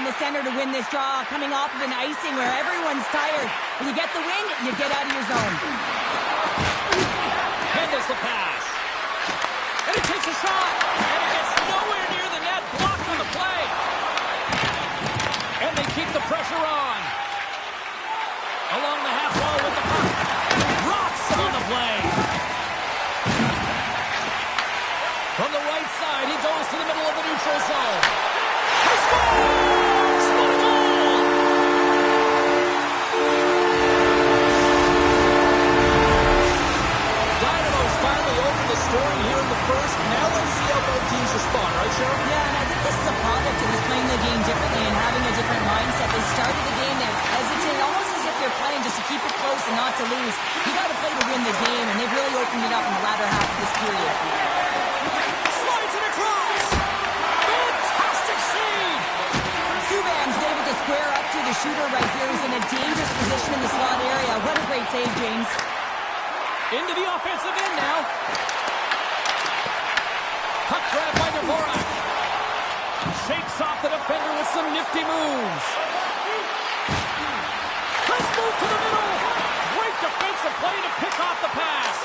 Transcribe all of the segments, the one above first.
the center to win this draw, coming off of an icing where everyone's tired. When you get the win, you get out of your zone. Handles the pass. And he takes a shot. And it gets nowhere near the net. Blocked on the play. And they keep the pressure on. Along the half wall with the puck. Rocks on the play. From the right side, he goes to the middle of the neutral zone. He scores! What a goal! Dynamo's finally opened the scoring here in the first. Now let's see how both teams respond, right, Cheryl? Yeah, and I think this is a product of just playing the game differently and having a different mindset. They started the game, they're hesitant, almost as if they're playing just to keep it close and not to lose. You got to play to win the game, and they've really opened it up in the latter half of this period. Slides it across! Fantastic save! Subban's able to square up to the shooter right here, who's in a dangerous position in the slot area. What a great save, James. Into the offensive end now. Puck grab by Dvorak. Shakes off the defender with some nifty moves. Let's move to the middle. Great defensive play to pick off the pass.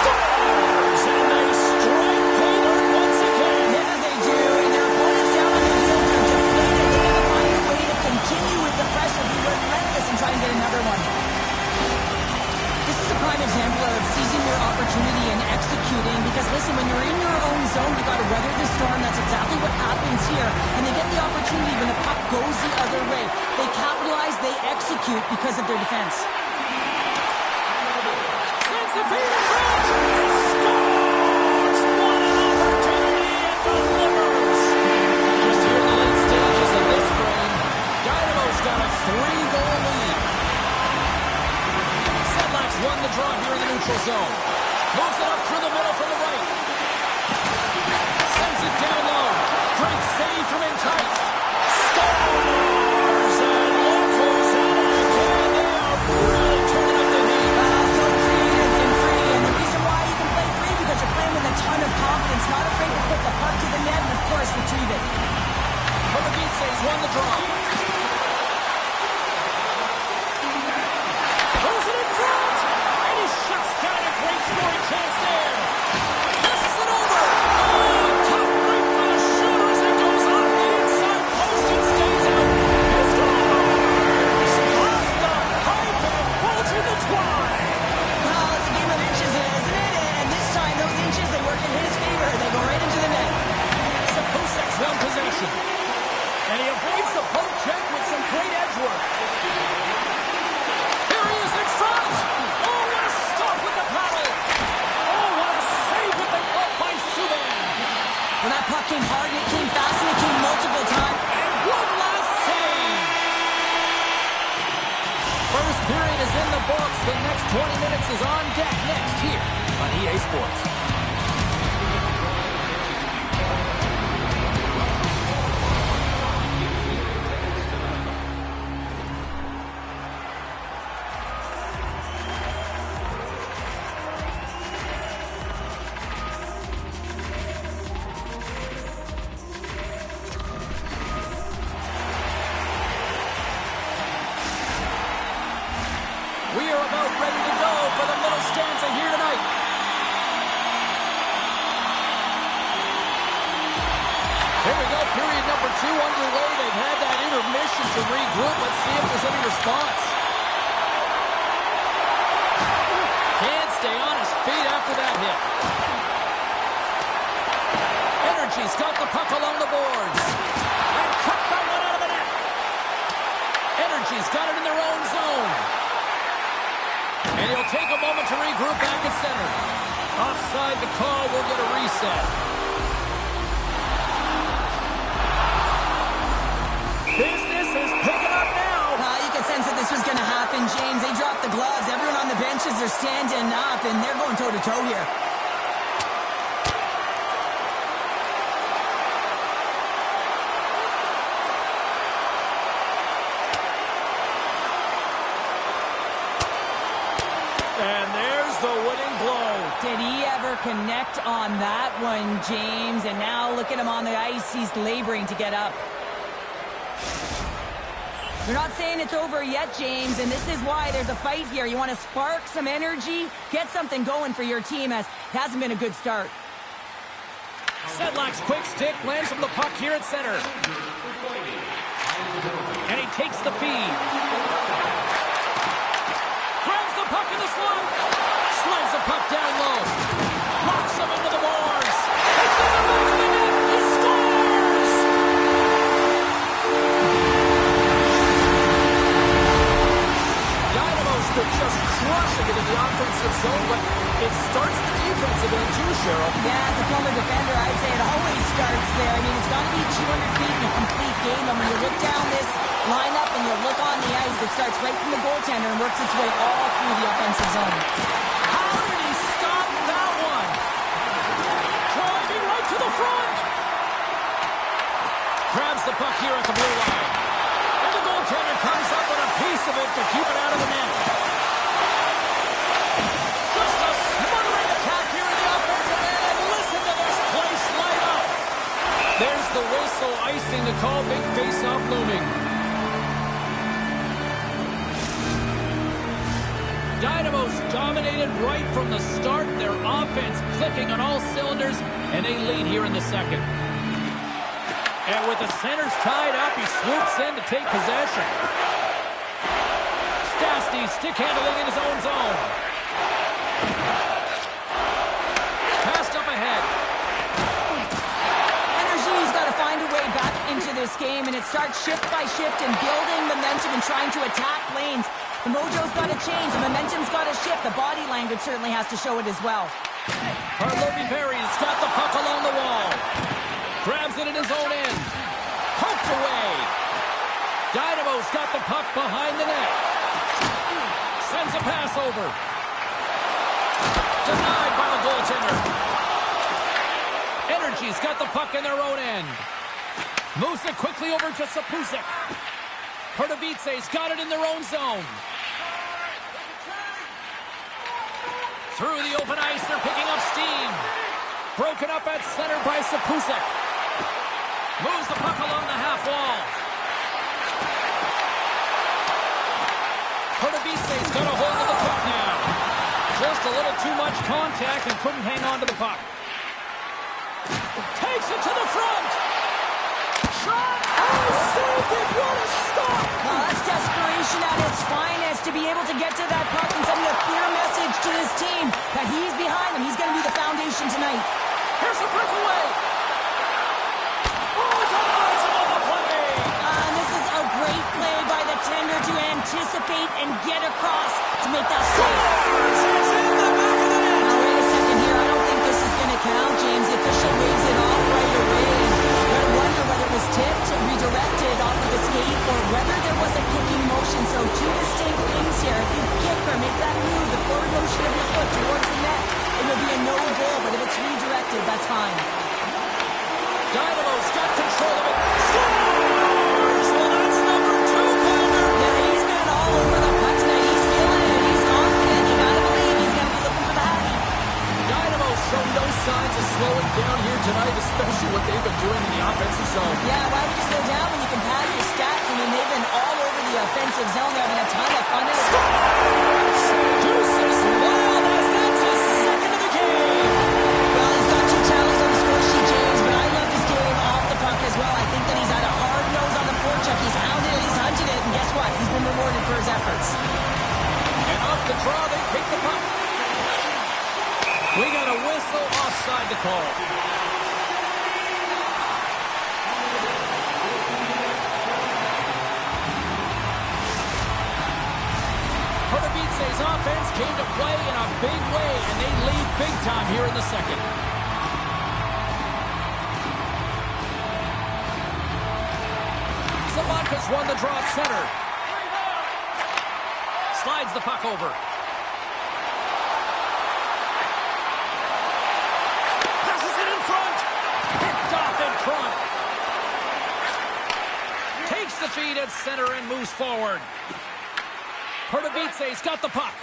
Scores! And they strike pay dirt once again. Yeah, they do. And their opponents down on the field are deflated. They got to find a way to continue with the pressure, be relentless, and try and get another one. This is a prime example of seizing your opportunity and executing, because listen, when you're in your own zone, you got to weather the storm. That's exactly what happens here. And they get the opportunity when the puck goes the other way. They capitalize, they execute because of their defense. Sends the feed in front. Scores! What an opportunity and delivers. Just here in the late stages of this frame, Dynamo's got a 3-goal lead. Sedlak's won the draw here in the neutral zone. Moves it up through the middle from the right. Sends it down low. Great save from in tight. Scores! And look who's in it again. They are really turning up the heat. So creative and free. And the reason why you can play free, because you're playing with a ton of confidence, not afraid to put the puck to the net and, of course, retrieve it. Erast won the draw. Throws it in front. And he shuts down a great scoring chance there. Passes it over. Oh, tough break for the shooter as it goes off the inside post and stays out. He scores! Off the pipe and bulging the twine. Well, it's a game of inches, isn't it? And this time, those inches, they work in his favor. They go right into the net. Sapusek's won possession. And he avoids the poke check with some great edge work. Here he is in front. Oh, what a stop with the paddle. Oh, what a save with the glove by Subban. When that puck came hard, it came fast, and it came multiple times. And one last save. First period is in the books. The next 20 minutes is on deck next here on EA Sports. We are about ready to go for the middle stanza here tonight. Here we go, period number 2 underway. They've had that intermission to regroup. Let's see if there's any response. Can't stay on his feet after that hit. Energy's got the puck along the boards. And cut that one out of the net. Energy's got it in their own zone. And he'll take a moment to regroup back at center. Offside the call, will get a reset. Business is picking up now. You can sense that this was going to happen, James. They dropped the gloves. Everyone on the benches are standing up, and they're going toe-to-toe here. And there's the winning blow. Did he ever connect on that one, James? And now look at him on the ice. He's laboring to get up. They're not saying it's over yet, James, and this is why there's a fight here. You want to spark some energy, get something going for your team, as it hasn't been a good start. Sedlak's quick stick lands from the puck here at center. And he takes the feed. Grabs the puck in the slot. Slides the puck down low. Locks him into the boards. It's in the back of the net. He scores! Dynamo's been just crushing it in the offensive zone, but it starts the defensive end too, Cheryl. Yeah, as a former defender, I'd say it always starts there. I mean, it's got to be 200 feet in a complete game, and when you look down this lineup and you look on the ice, it starts right from the goaltender and works its way all through the offensive zone. How did he stop that one? Driving right to the front. Grabs the puck here at the blue line. And the goaltender comes up with a piece of it to keep it out of the net. Just a smothering attack here in the offensive end, and listen to this place light up. There's the whistle, icing the call, big face-off looming. Dynamo's dominated right from the start. Their offense clicking on all cylinders, and they lead here in the second. And with the centers tied up, he swoops in to take possession. Stastny stick handling in his own zone. Passed up ahead. Energy's got to find a way back into this game, and it starts shift by shift and building momentum and trying to attack lanes. The mojo's got to change. The momentum's got to shift. The body language certainly has to show it as well. Perry's got the puck along the wall. Grabs it in his own end. Poked away. Dynamo's got the puck behind the net. Sends a pass over. Denied by the goaltender. Energy's got the puck in their own end. Moves it quickly over to Sapusek. Pertavitse's got it in their own zone. Through the open ice, they're picking up steam. Broken up at center by Sapusek. Moves the puck along the half wall. Pertavitse's got a hold of the puck now. Just a little too much contact and couldn't hang on to the puck. Takes it to the front. Shot! Oh, saved it! What a stop! Well, that's desperation at its finest, to be able to get to that puck and send a clear message to his team that he's behind them. He's going to be the foundation tonight. Here's a breakaway. Oh, denies him on the play. And this is a great play by the tender to anticipate and get across to make that save. It's in the back of the net. Now, wait a second here. I don't think this is going to count, James. The official waves it off right away. You got to wonder whether it was tipped, redirected off of the skate, or whether there was a kicking motion. So two distinct things here. If you kick or make that move, the forward motion of your foot towards the net, it will be a no goal. But if it's redirected, that's fine. Dynamo's got control of it. Scores! Well, that's number 2, Calder. Yeah, he's been all over the puck tonight. He's feeling it. He's confident. You got to believe he's going to be looking for that. Dynamo's shown no signs of slowing down here tonight, especially what they've been doing in the offensive zone. Yeah, why would you slow down when you can pad your stats? I mean, they've been all over the offensive zone. They're having a ton of fun. Deuces wild as that's his second of the game. Well, he's got 2 talents on the score sheet, James, but I love his game off the puck as well. I think that he's had a hard nose on the forecheck. He's hounded it, he's hunted it, and guess what? He's been rewarded for his efforts. And off the draw, they pick the puck. We got a whistle offside to call. Pertavitse's offense came to play in a big way, and they lead big time here in the second. Sabanka's won the draw at center. Slides the puck over. Passes it in front. Picked off in front. Takes the feed at center and moves forward. Pertavitse's got the puck.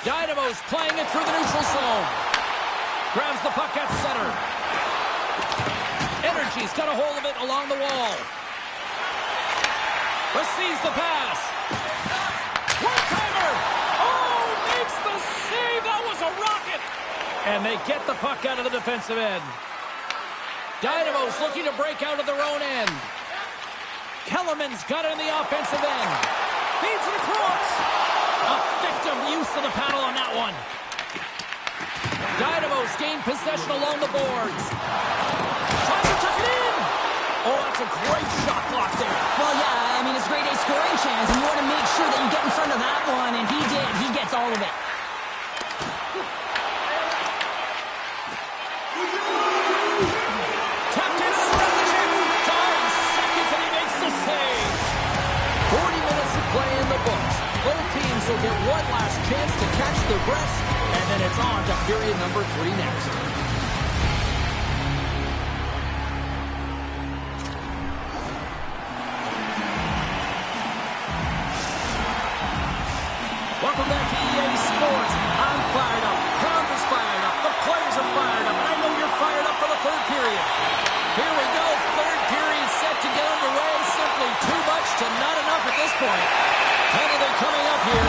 Dynamo's playing it through the neutral zone. Grabs the puck at center. Energy's got a hold of it along the wall. Receives the pass. One-timer. Oh, makes the save. That was a rocket. And they get the puck out of the defensive end. Dynamo's looking to break out of their own end. Kellerman's got it in the offensive end. Feeds it across. Effective use of the paddle on that one. Dynamo's gained possession along the boards. Tries to tuck it in. Oh, that's a great shot block there. Well, yeah, I mean, it's a grade A scoring chance, and you want to make sure that you get in front of that one, and he did. He gets all of it. Tapped in, strategy. 5 seconds, and he makes the save. 40 minutes of play in the books. Both teams will get one last chance to catch their breaths, and then it's on to period number 3 next. Welcome back to EA Sports. I'm fired up. Pounder's fired up. The players are fired up. And I know you're fired up for the third period. Here we go. Third period set to get underway. Simply too much to not enough at this point. Penalty coming up here.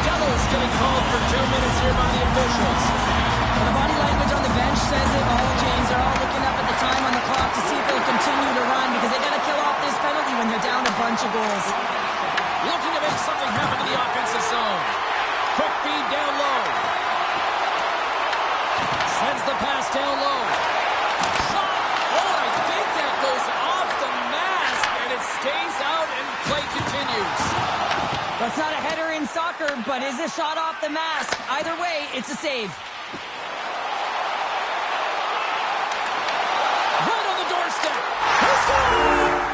Devil's getting called for 2 minutes here by the officials. Well, the body language on the bench says it all, James. They're all looking up at the time on the clock to see if they'll continue to run because they got to kill off this penalty when they're down a bunch of goals. Looking to make something happen in the offensive zone. Quick feed down low. Sends the pass down low. Shot! Oh, I think that goes off the mask, and it stays out, and play continues. That's not a header in soccer, but is a shot off the mask. Either way, it's a save. Right on the doorstep. He scored!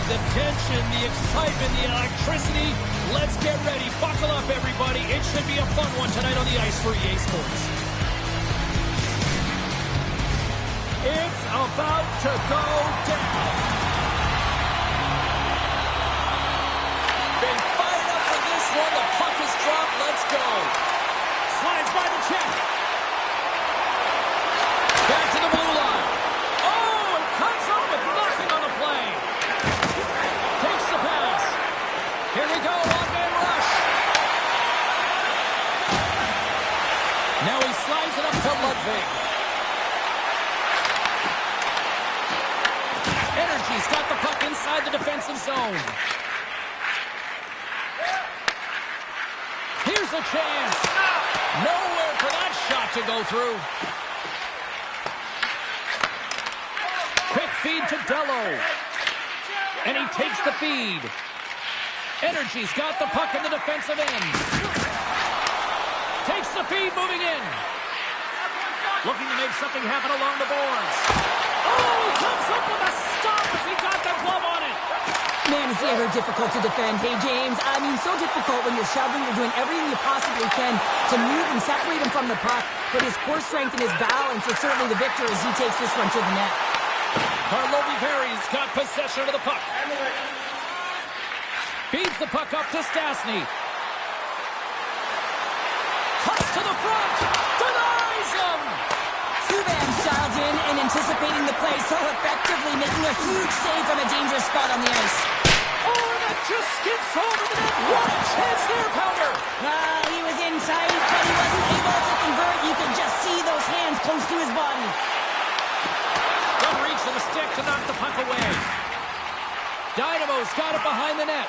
The tension, the excitement, the electricity. Let's get ready. Buckle up, everybody. It should be a fun one tonight on the ice for EA Sports. It's about to go down. Been fired up for this one. The puck is dropped. Let's go. Slides by the check. Back to the blue line. Oh, it cuts up with nothing on the play. Takes the pass. Here we go, one-man rush. Now he slides it up to Ludwig. Energy's got the puck inside the defensive zone. Here's a chance. Nowhere for that shot to go through. Quick feed to Dello. And he takes the feed. Energy's got the puck in the defensive end. Takes the feed, moving in. Looking to make something happen along the boards. Oh, he comes up with a stop as he got the glove on it. Man, is he ever difficult to defend. Hey, James, I mean, so difficult when you're shoving, you're doing everything you possibly can to move and separate him from the puck. But his core strength and his balance is certainly the victor as he takes this one to the net. Najzaujimavejsie's got possession of the puck. Feeds the puck up to Stastny. Cuts to the front. Denies him. Subban's dialed in and anticipating the play so effectively, making a huge save from a dangerous spot on the ice. Oh, that just skips over the net. What a chance there, Pounder. He was to knock the puck away. Dynamo's got it behind the net.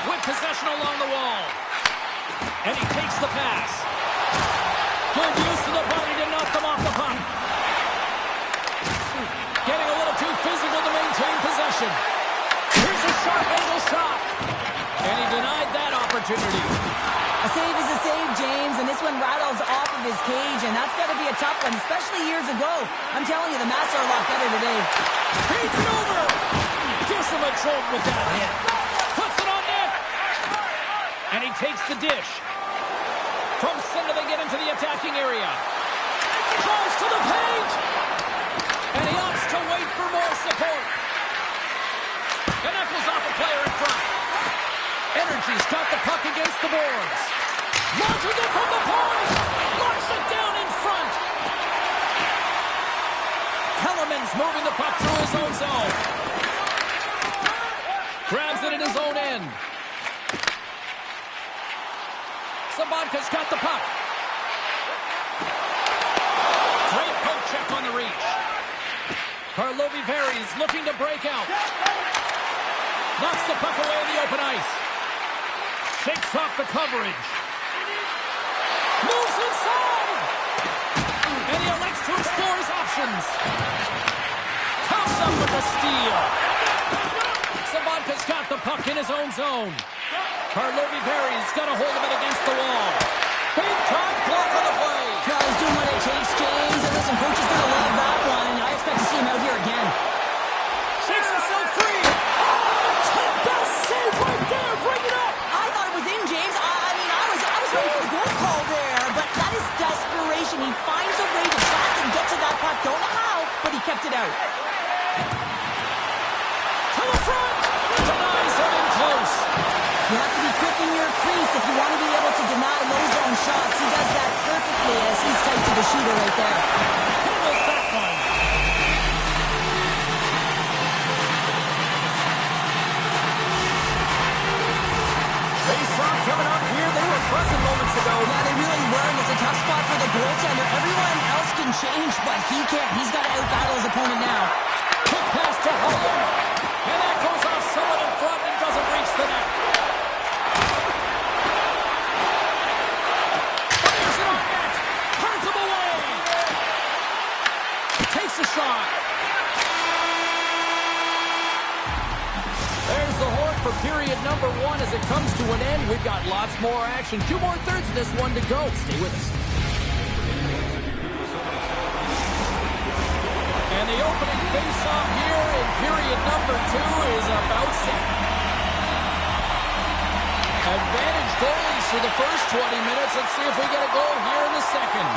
With possession along the wall. And he takes the pass. Good use of the body to knock them off the puck. Getting a little too physical to maintain possession. Here's a sharp angle shot. And he denied that opportunity. A save is a save, James, and this one rattles off of his cage, and that's got to be a tough one, especially years ago. I'm telling you, the Mats are a lot better today. Feeds it over. Gives him a jolt with that hit. Puts it on net. And he takes the dish. From center, they get into the attacking area. Drives to the paint. And he opts to wait for more support. And knuckles off a player in front. Energy's got the puck against the boards. Launches it from the point. Locks it down in front. Kellerman's moving the puck through his own zone. Grabs it in his own end. Sabanka's got the puck. Great poke check on the reach. Karlovy-Vary's looking to break out. Knocks the puck away in the open ice. Shakes off the coverage. Moves inside. And he elects to explore his options. Comes up with the steal. Sabanka's got the puck in his own zone. Karlovy-Vary's got a hold of it against the wall. Big time block on the play. Well, he's doing what it takes, James. And listen, coach is going to love that one. I expect to see him out here again. Shakes himself free. Oh, best save right there. Bring it up. I thought it was in, James. I was ready for the goal call there. But that is desperation. He finds a way to track and get to that puck. Don't know how, but he kept it out. To the front. Denies him in close. You have to be quick in your crease if you want to be able to deny low-zone shots. He does that perfectly as he's tight to the shooter right there. Handles that one. Face-off coming up here. They were pleasant moments ago. Yeah, they really were, and it's a tough spot for the goaltender. Everyone else can change, but he can't. He's got to out-battle his opponent now. Quick pass to Holland. And that goes off someone in front and doesn't reach the net. Fires it on net. Turns him away. Takes a shot. There's the horn for period number 1 as it comes to an end. We've got lots more action. 2 more thirds of this one to go. Stay with us. And the opening face-off here in period number 2 is about set. Advantage goalies for the first 20 minutes. Let's see if we get a goal here in the second.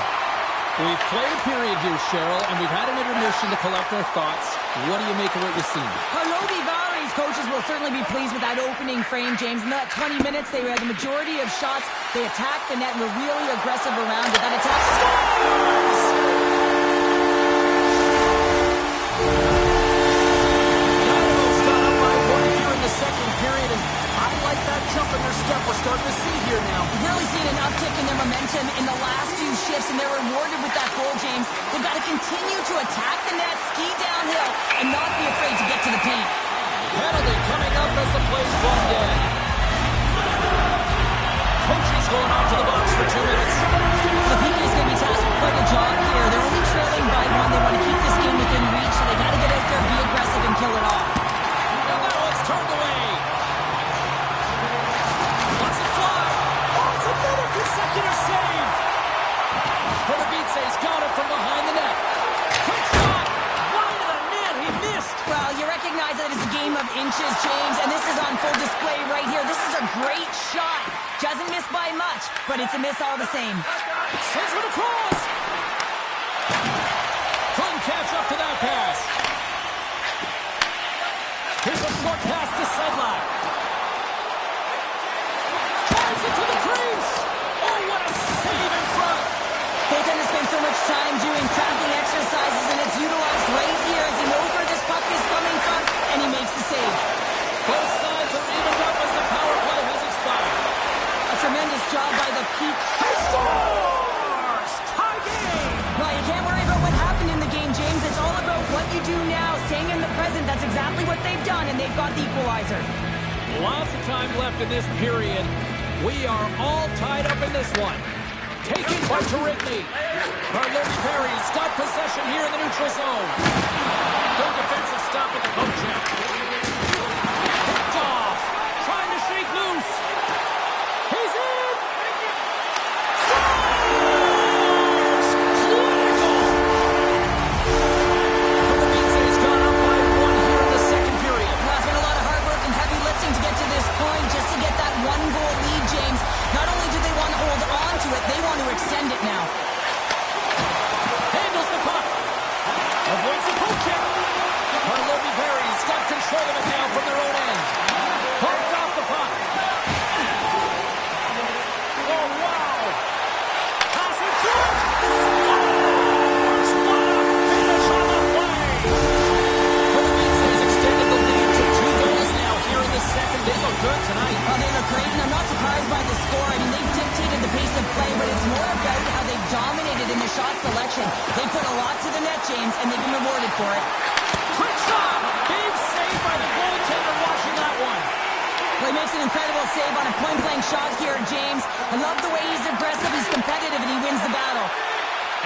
We've played a period here, Cheryl, and we've had an intermission to collect our thoughts. What do you make of what you've seen? Karlovy-Vary's coaches will certainly be pleased with that opening frame, James. In that 20 minutes, they had the majority of shots. They attacked the net and were really aggressive around it. That attack scores! Second period, and I like that jump in their step we're starting to see here now. We've really seen an uptick in their momentum in the last few shifts, and they're rewarded with that goal, James. They've got to continue to attack the net, ski downhill, and not be afraid to get to the paint. Penalty coming up as the play's one dead. Coaching's going off to the box for 2 minutes. The PK is going to be tasked with quite a job here. They're only trailing by 1. They want to keep this game within reach, so they got to get out there, be aggressive, and kill it off. And that one's turned away. Lets it fly. Oh, it's another consecutive save. Kotovic's got it from behind the net. Quick shot. Wide of the net. He missed. Well, you recognize that it's a game of inches, James, and this is on full display right here. This is a great shot. Doesn't miss by much, but it's a miss all the same. Sends it across. Couldn't catch up to that pass. Here's a short pass to Sedlak. Drives it to the crease. Oh, what a save in front. Goaltender spends so much time doing tracking exercises, and it's utilized right here as he knows where this puck is coming from, and he makes the save. Both sides are evened up as the power play has expired. A tremendous job by the Peak. He scores! Tie game! Well, you can't worry about what happened in exactly what they've done, and they've got the equalizer. Lots of time left in this period. We are all tied up in this one. Taken by Tarigny. Karlovy-Perry's got possession here in the neutral zone. Good defensive stop at the poke check. Picked off. Trying to shake loose. He's in. Scores! Clinical! Karlovy-Perry's gone up by 1 here in the second period. Well, it's been a lot of hard work and heavy lifting to get to this point just to get that 1-goal lead, James. Not only do they want to hold on to it, they want to extend it now. Handles the puck. Avoids the poke check. Karlovy-Perry's got control of it now from their own end. Poked off the puck. Oh, wow. Pass it to it. Scores! What a finish on the play. Karlovy-Perry's extended the lead to 2 goals now here in the second. They look good tonight. Well, they look great, and I'm not surprised by the score. I mean, they've dictated the pace of play, but it's more about how they've dominated in the shot selection. They put a lot to the net, James, and they've been rewarded for it. Quick shot. Big save by the goaltender watching that one. Well, he makes an incredible save on a point-blank shot here, James. I love the way he's aggressive, he's competitive, and he wins the battle.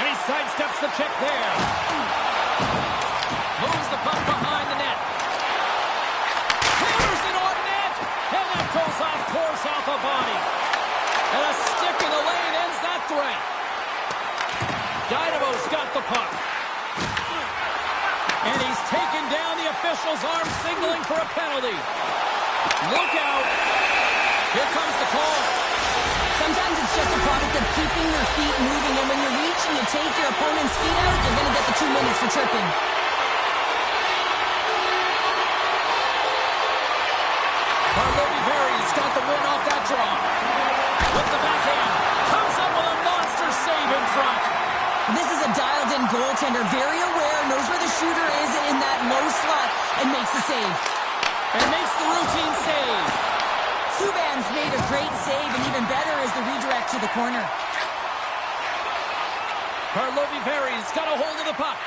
And he sidesteps the check there. Moves the puck behind the net. Hammers it on net. And that goes off course off a body. And a stick in the lane ends that threat. Dynamo's got the puck. And he's taken down. The official's arm signaling for a penalty. Look out. Here comes the call. Sometimes it's just a product of keeping your feet moving, and when you reach and you take your opponent's feet out, you're going to get the 2 minutes for tripping. Karlovy-Perry's got the win off that draw. With the backhand. Comes up with a monster save in front. This is a dialed-in goaltender, very aware, knows where the shooter is in that low slot, and makes the save. And makes the routine save. Subban's made a great save, and even better is the redirect to the corner. Karlovy-Perry's got a hold of the puck.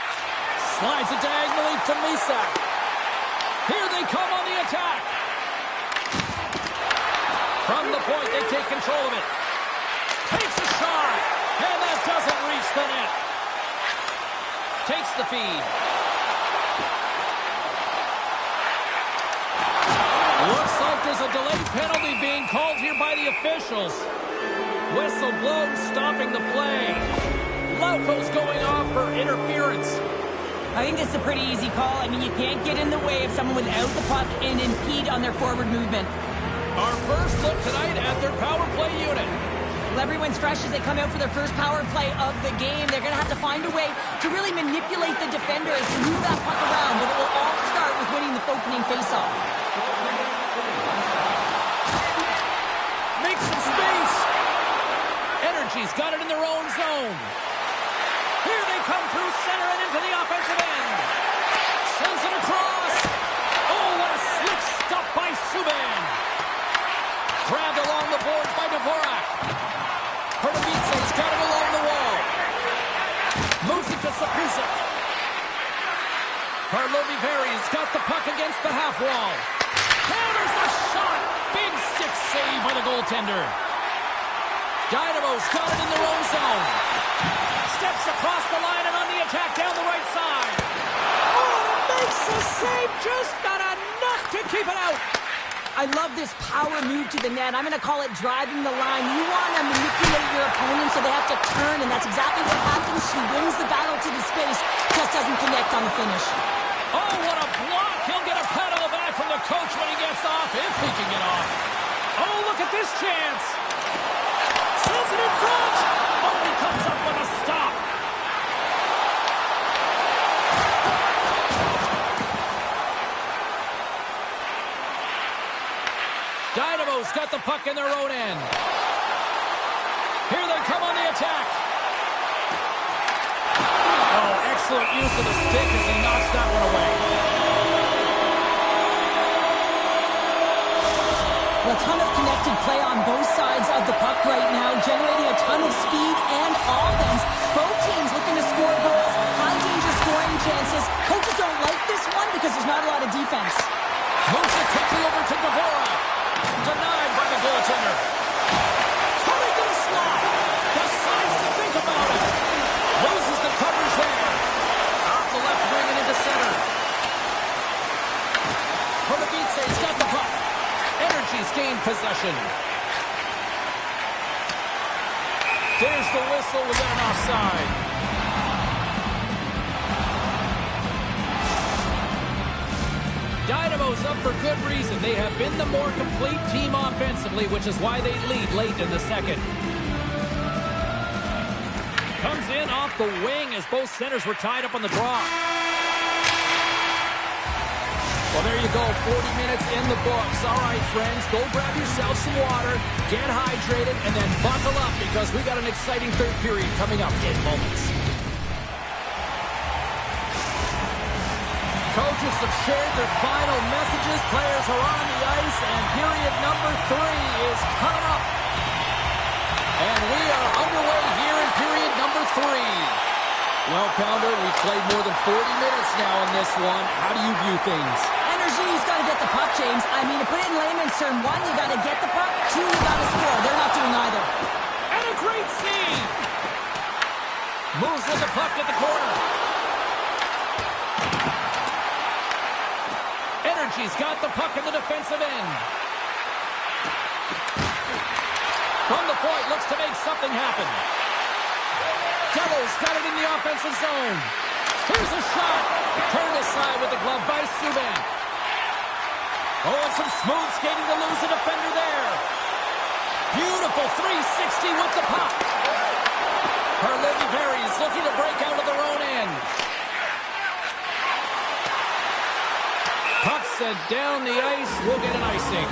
Slides it diagonally to Misa. Here they come on the attack. From the point, they take control of it. Takes a shot. And that doesn't reach the net. Takes the feed. Looks like there's a delayed penalty being called here by the officials. Whistle blows, stopping the play. Lauko's going off for interference. I think this is a pretty easy call. I mean, you can't get in the way of someone without the puck and impede on their forward movement. Our first look tonight at their power play unit. Well, everyone's fresh as they come out for their first power play of the game. They're going to have to find a way to really manipulate the defenders to move that puck around, but it will all start with winning the opening faceoff. Make some space. Energy's got it in their own zone. Here they come through center and into the offensive end. Sends it across. Oh, what a slick stop by Subban. Grabbed along the boards by Dvorak. Karlovy-Perry's got it along the wall. Moves it to Sapusek. Karlovy-Perry's got the puck against the half wall. Hammers the shot. Big stick save by the goaltender. Dynamo's got it in their own zone. Steps across the line and on the attack down the right side. Oh, and makes the save. Just not enough to keep it out. I love this power move to the net. I'm going to call it driving the line. You want to manipulate your opponent so they have to turn, and that's exactly what happens. He wins the battle to the space, just doesn't connect on the finish. Oh, what a block. He'll get a pat on the back from the coach when he gets off, if he can get off. Oh, look at this chance. Sends it in front. Oh, he comes up with a stop. Dynamo's got the puck in their own end. Here they come on the attack. Oh, excellent use of the stick as he knocks that one away. Well, a ton of connected play on both sides of the puck right now, generating a ton of speed and offense. Both teams looking to score goals, high danger scoring chances. Coaches don't like this one because because there's not a lot of defense. Moves it quickly over to Guevara. Denied by the goaltender. Turning to the slot. Decides to think about it. Loses the coverage there. Off the left wing and into center. Erast got the puck. Energy's gained possession. There's the whistle. We got an offside. Dynamo's up for good reason. They have been the more complete team offensively, which is why they lead late in the second. Comes in off the wing as both centers were tied up on the draw. Well, there you go. 40 minutes in the books. All right, friends, go grab yourself some water, get hydrated, and then buckle up because we got an exciting third period coming up in moments. Coaches have shared their final messages. Players are on the ice, and period number 3 is coming up. And we are underway here in period number 3. Well, Pounder, we've played more than 40 minutes now in this one. How do you view things? Energy's got to get the puck, James. I mean, to put it in layman's term, 1, you got to get the puck. 2, you got to score. They're not doing either. And a great save. Moves with the puck to the corner. Energy's got the puck in the defensive end. From the point, looks to make something happen. Delos got it in the offensive zone. Here's a shot. Turned aside with the glove by Subban. Oh, and some smooth skating to lose a defender there. Beautiful 360 with the puck. Harley-Berry's looking to break out of their own end. Puck sent down the ice. We'll get an icing.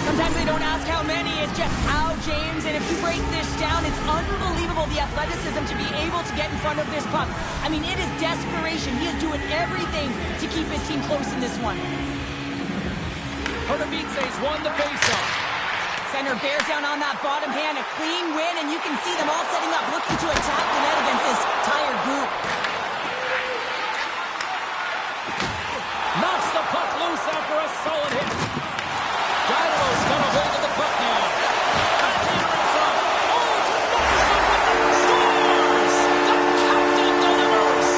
Sometimes they don't ask how many, it's just how, James. And if you break this down, it's unbelievable the athleticism to be able to get in front of this puck. I mean, it is desperation. He is doing everything to keep his team close in this one. Erast won the faceoff. Center bears down on that bottom hand, a clean win, and you can see them all setting up, looking to attack the net against this tired group. Knocks the puck loose after a solid hit. Dynamo's got a hold of the puck now. Backhander in front. Oh, to Nelson with the scores! The captain delivers!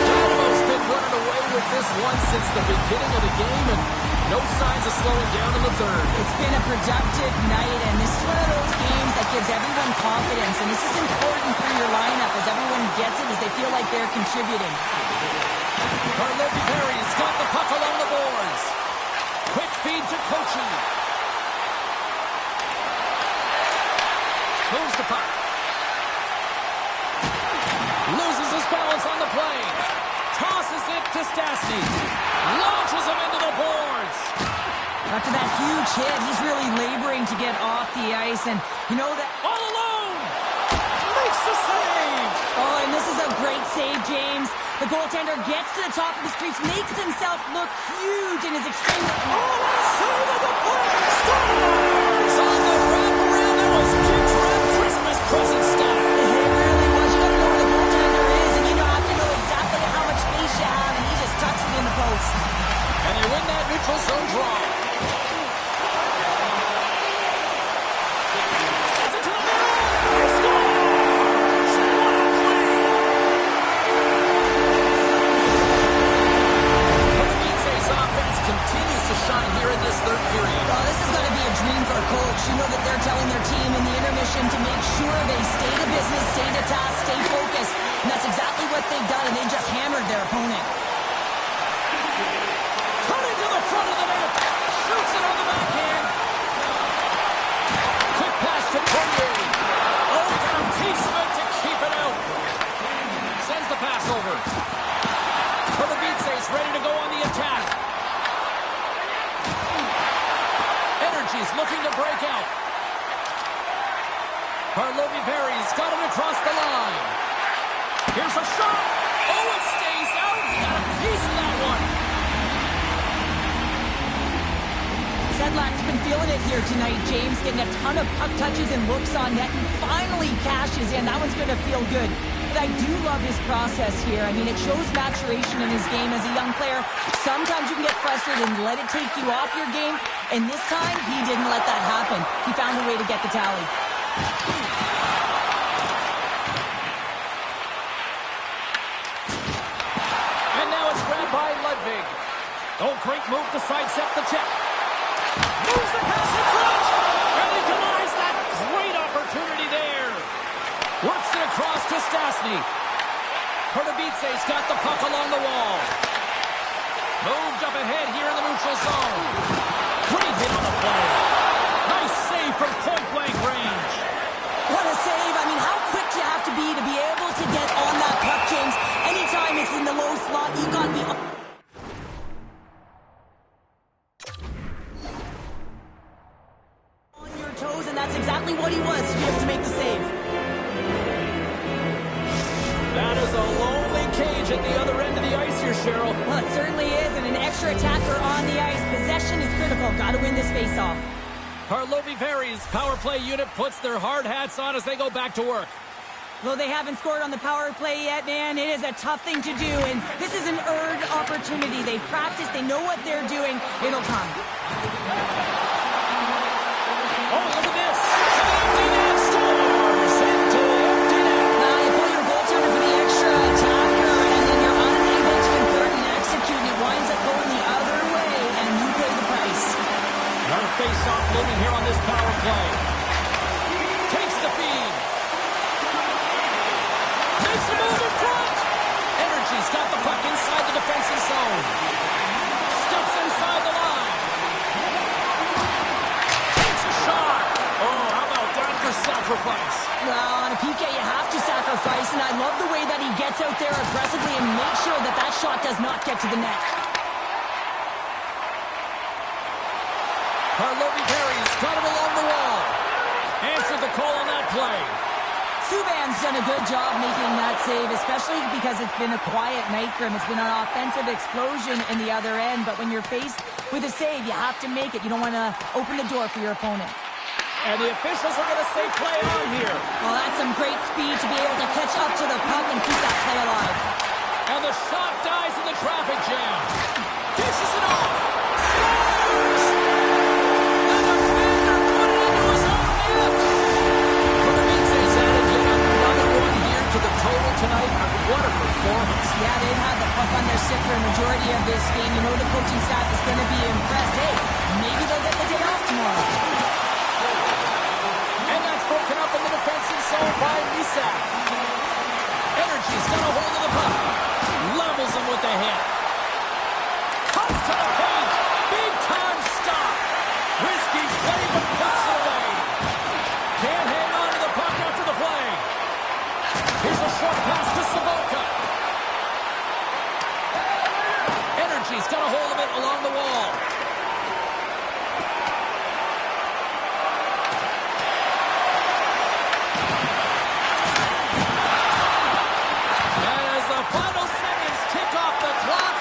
Dynamo's been running away with this one since the beginning of the game, and no signs of slowing down in the third. It's been a productive night, and this is one of those games that gives everyone confidence, and this is important for your lineup as everyone gets it, as they feel like they're contributing. Harley-Berry's got the puck along the boards. Quick feed to Kochi. Moves the puck. Loses his balance on the play. Tosses it to Stastny. Launches him into the boards. After that huge hit, he's really laboring to get off the ice, and you know that... All alone! Makes the save! Oh, and this is a great save, James. The goaltender gets to the top of the streets, makes himself look huge in his extreme... Oh, save of the play! Scores! On the wraparound, that was Kid's Red Christmas present style. It really was. You gotta know where the goaltender is, and you have to know exactly how much space you have, and he just tucks it in the post. And they win that neutral zone draw. Sends it to the middle. He scores! What a play! Erast offense continues to shine here in this third period. Well, this is going to be a dream for a coach. You know that they're telling their team in the intermission to make sure they stay to business, stay to task, stay focused. And that's exactly what they've done, and they just hammered their opponent. Turning to the front of the net. Shoots it on the backhand. Quick pass to Poirier. Oh, got a piece of it to keep it out. Sends the pass over. Erast ready to go on the attack. Energy's looking to break out. Harley-Berry's got it across the line. Here's a shot. Oh, it stays out. He got a piece of that one. Said Kedlak's been feeling it here tonight, James, getting a ton of puck touches and looks on net, and finally cashes in. That one's going to feel good. But I do love his process here. I mean, it shows maturation in his game as a young player. Sometimes you can get frustrated and let it take you off your game, and this time, he didn't let that happen. He found a way to get the tally. And now it's grabbed by Ludwig. Oh, great move to sidestep the check. Moves the pass in front, and he denies that great opportunity there. Works it across to Stastny. Pardubice's got the puck along the wall. Moved up ahead here in the neutral zone. Great hit on the play. Nice save from point-blank range. What a save. I mean, how quick you have to be able to get on that puck, James. Anytime it's in the low slot, you got to be on your toes, and that's exactly what he was to be able to make the save. That is a lonely cage at the other end of the ice here, Cheryl. Well, it certainly is, and an extra attacker on the ice. Possession is critical. Got to win this face-off. Najzaujimavejsie's power play unit puts their hard hats on as they go back to work. Though they haven't scored on the power play yet, man, it is a tough thing to do, and this is an earned opportunity. They practice, they know what they're doing. It'll come. Oh, look at this. To the empty net, scores! Into the empty net. Now you pull your goaltender for the extra attacker, and then you're unable to convert and execute, and it winds up going the other way, and you pay the price. Another face-off looming here on this power play. Takes the feed. Makes the move in front. Energy's got the puck inside the defensive zone. Steps inside the line. Takes a shot. Oh, how about that for sacrifice? Well, on a PK, you have to sacrifice, and I love the way that he gets out there aggressively and makes sure that that shot does not get to the net. Najzaujimavejsie's got it along the wall. Answered the call on that play. Subban's done a good job making that save, especially because it's been a quiet night for him. It's been an offensive explosion in the other end, but when you're faced with a save, you have to make it. You don't want to open the door for your opponent. And the officials are going to say play on here. Well, that's some great speed to be able to catch up to the puck and keep that play alive. And the shot dies in the traffic jam. Dishes it off. Scores! And the defender put it into his own net. Pardubice's added yet another one here to the total tonight. What a performance. Yeah, they've had the puck on their stick for a majority of this game. You know the coaching staff is going to be impressed. Hey, maybe they'll get the day off tomorrow. And that's broken up in the defensive zone by Misak. Energy's got a hold of the puck. Levels him with the hit. Comes to the paint. Big time stop. Risky play, but puts it away. Can't hang on to the puck after the play. Here's a short pass to Savoca. Energy's got a hold of it along the wall. As the final seconds tick off the clock,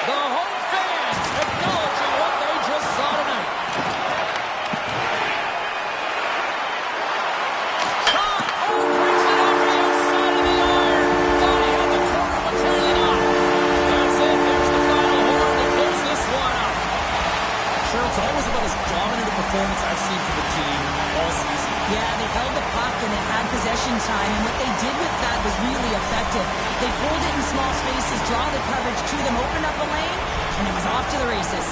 the home fans acknowledging what they just saw tonight. Shot! Oh, brings it off the outside of the iron. Thought he had the corner, but clearly not. That's it. There's the final horn to close this one out. Sure, it's always about as dominant a performance I've seen from the team all season. Yeah, they held the puck and they had possession time, and what they did with that was really effective. They pulled it in small spaces, draw the coverage to them, open up a lane, and it was off to the races.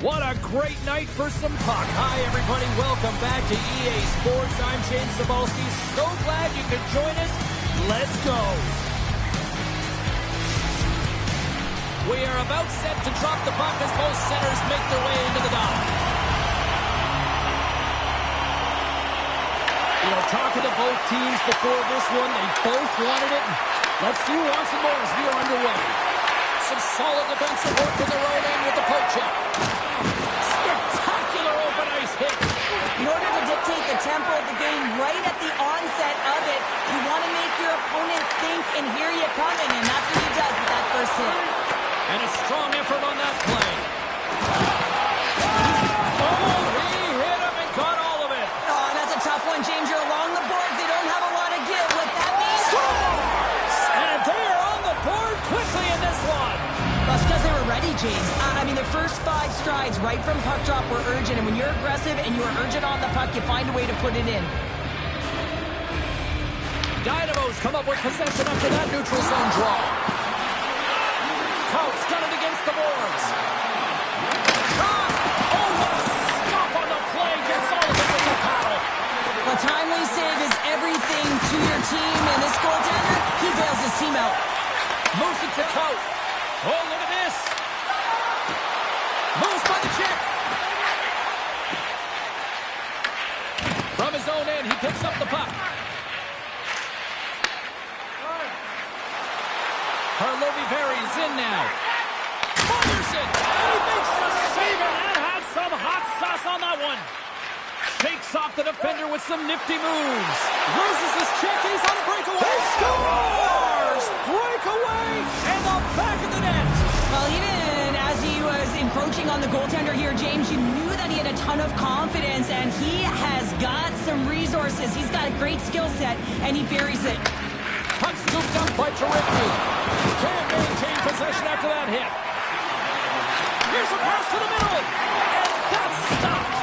What a great night for some puck. Hi, everybody. Welcome back to EA Sports. I'm James Cebulski. So glad you could join us. Let's go. We are about set to drop the puck as both centers make their way into the dock. You know, talking to both teams before this one, they both wanted it. Let's see who wants it more as we are underway. Some solid defensive work in their own end with the poke check. Spectacular open ice hit. In order to dictate the tempo of the game right at the onset of it, you want to make your opponent think and hear you coming, and that's what he does with that first hit. And a strong effort on that play. Oh, he hit him and caught all of it. Oh, that's a tough one, James. You're along the boards. They don't have a lot of give. What that means... Scores! And they are on the board quickly in this one. That's because they were ready, James. I mean, the first 5 strides right from puck drop were urgent, and when you're aggressive and you're urgent on the puck, you find a way to put it in. Dynamos come up with possession after that neutral zone draw. Coutts got it against the boards. Oh, what a stop on the play. Gets all of it with the paddle. A timely save is everything to your team, and this goaltender, he bails his team out. Moves it to Coutts. Oh, look at this. Moves by the check. From his own end, he picks up the puck. Najzaujimavejsie in now. Fires it. And he makes the save, and that had some hot sauce on that one. Shakes off the defender with some nifty moves. Loses his check. He's on a breakaway. Scores! Breakaway and the back of the net. Well, even as he was encroaching on the goaltender here, James, you knew that he had a ton of confidence, and he has got some resources. He's got a great skill set, and he buries it. Puck scooped up by Terrific. Can't maintain possession after that hit. Here's a pass to the middle, and that's stopped.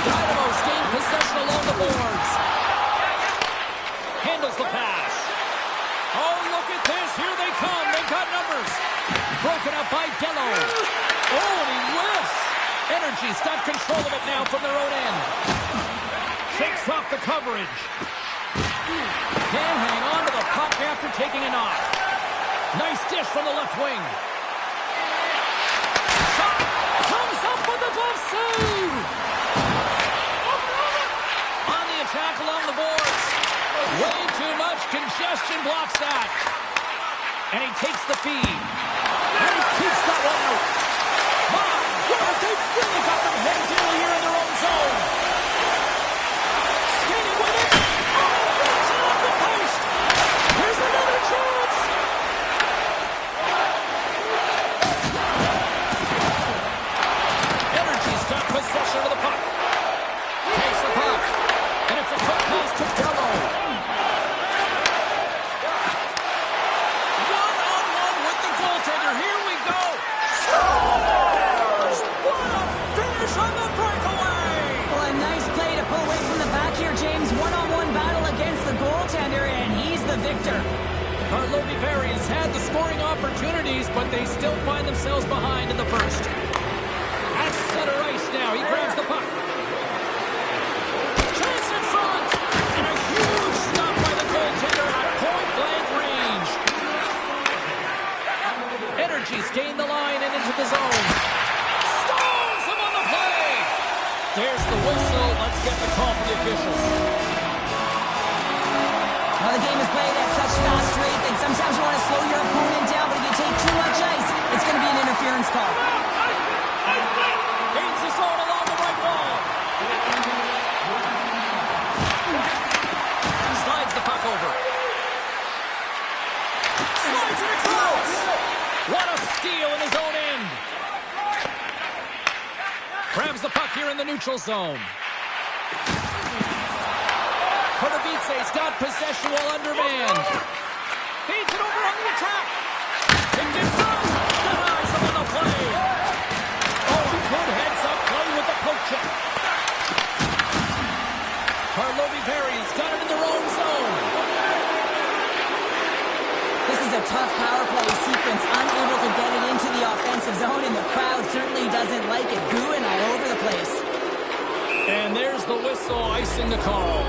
Dynamos gain possession along the boards. Handles the pass. Oh, look at this. Here they come. They got numbers. Broken up by Dello. Oh, and he whiffs. Energy's got control of it now from their own end. Shakes off the coverage. Can't hang on to the puck after taking a knock. Nice dish from the left wing. Shot comes up with the glove save. On the attack along the boards. Way too much congestion blocks that. And he takes the feed. And he keeps that one out. My word, they've really got them headed in here in their own zone. Skating with it. Oh, it's off the post. Here's another chance. Energy's got possession of the puck. Takes the puck. And it's a quick pass to Dello. One-on-one with the goaltender. Here we go. Scores! What a finish on the breakaway! Well, a nice play to pull away from the back here, James. One-on-one battle against the goaltender, and he's the victor. Najzaujimavejsie has had the scoring opportunities, but they still find themselves behind in the first. At center ice now, he grabs the puck. Chance in front! And a huge stop by the goaltender at point-blank range. Energy's gained the line and into the zone. Stones him on the play! There's the whistle. Let's get the call from the officials. Well, the game is played at such fast rate that sometimes you want to slow your opponent down, but if you take too much ice, it's going to be an interference call. Gains the zone along the right wall. Slides the puck over. Slides it across. What a steal in his own end. Grabs the puck here in the neutral zone. Najzaujimavejsie's got possession while undermanned. Feeds it over on the attack. Kicked in front. Denies him on the play. Oh, a good heads-up play with the poke check. Najzaujimaveksie's got it in their own zone. This is a tough power play sequence, unable to get it into the offensive zone, and the crowd certainly doesn't like it, booing all over the place. And there's the whistle, icing the call.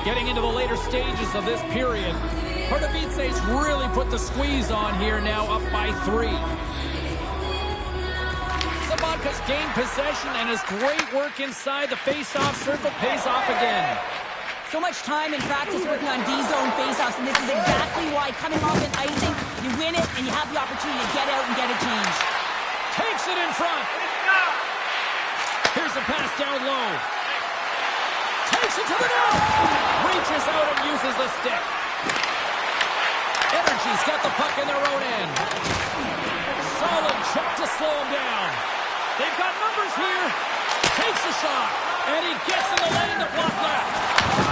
Getting into the later stages of this period, Pardubice's really put the squeeze on here, now up by 3. Sabancka's gained possession, and his great work inside the face-off circle pays off again. So much time in practice working on D-zone face-offs, and this is exactly why coming off an icing, you win it, and you have the opportunity to get out and get a change. Takes it in front. Here's a pass down low. Takes it to the net. Reaches out and uses the stick. Energy's got the puck in their own end. Solid check to slow him down. They've got numbers here. Takes a shot. And he gets in the lane to block that.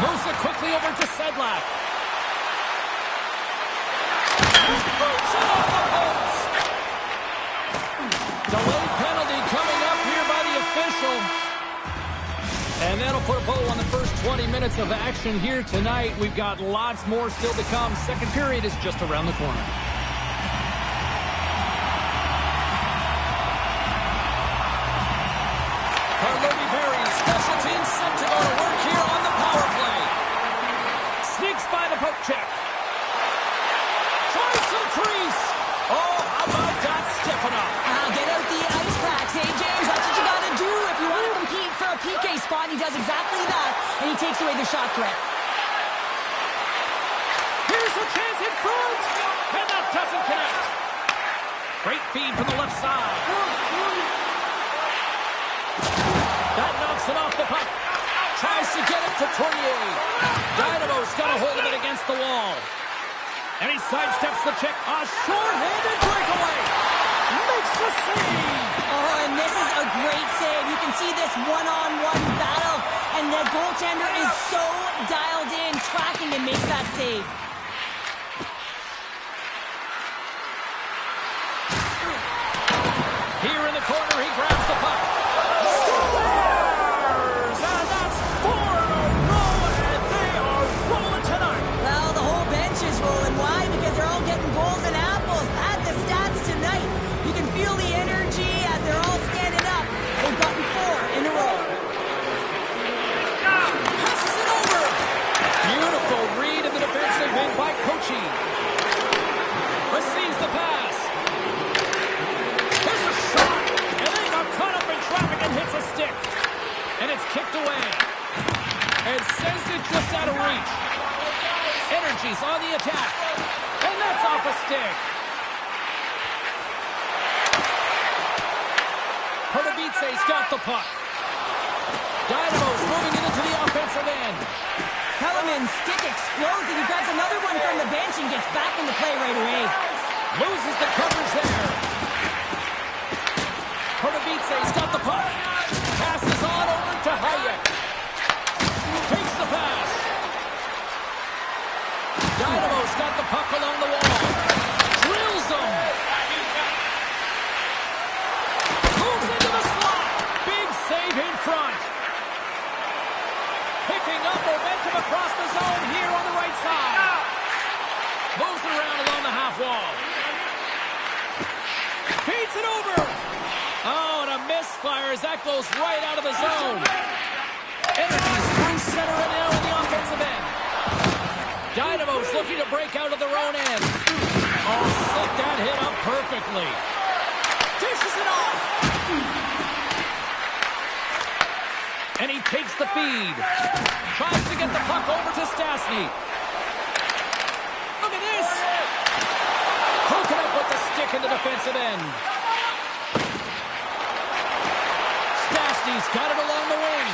Moves it quickly over to Sedlak. Boots it off the post. Delayed penalty coming up here by the official. And that'll put a bow on the first 20 minutes of action here tonight. We've got lots more still to come. Second period is just around the corner. Special teams set to go to work here on the power play. Sneaks by the poke check. Tries to the crease. Oh, how about that stiffen up? Get out the ice packs, hey, James. That's what you got to do if you want to compete for a PK spot. He does exactly that, and he takes away the shot threat. Here's a chance in front, and that doesn't connect. Great feed from the left side. That knocks it off the puck. Tries to get it to Tournier. Dynamo's got a hold of it against the wall. And he sidesteps the check. A short-handed breakaway. Makes the save. Oh, and this is a great save. You can see this one-on-one battle, and the goaltender is so dialed in, tracking, and makes that save. Here in the corner, he grabs the puck. Scores! And that's 4 in a row, and they are rolling tonight. Well, the whole bench is rolling. Why? Because they're all getting goals and apples. Add the stats tonight. You can feel the energy as they're all standing up. They've gotten 4 in a row. Passes it over. Beautiful read in the defensive end by Kochi. Receives the pass. Here's a shot. And they got caught up in traffic and hits a stick. And it's kicked away. And sends it just out of reach. Energy's on the attack. And that's off a stick. Pardubice's got the puck. Dynamo's moving it into the offensive end. Kellerman's stick explodes, and he grabs another one from the bench and gets back into play right away. Loses the coverage there. Pardubice's got the puck. Passes on over to Hayek. Takes the pass. Dynamo's got the puck along the wall. Drills him. Moves into the slot. Big save in front. Picking up momentum across the zone here on the right side. Moves it around along the half wall. Feeds it over. Oh, and a misfire as that goes right out of the zone. Energy's through center and now in the offensive end. Dynamo's looking to break out of their own end. Oh, set that hit up perfectly. Dishes it off. And he takes the feed. Tries to get the puck over to Stastny. Look at this. Poking up with the stick in the defensive end. Stastny's got it along the wing.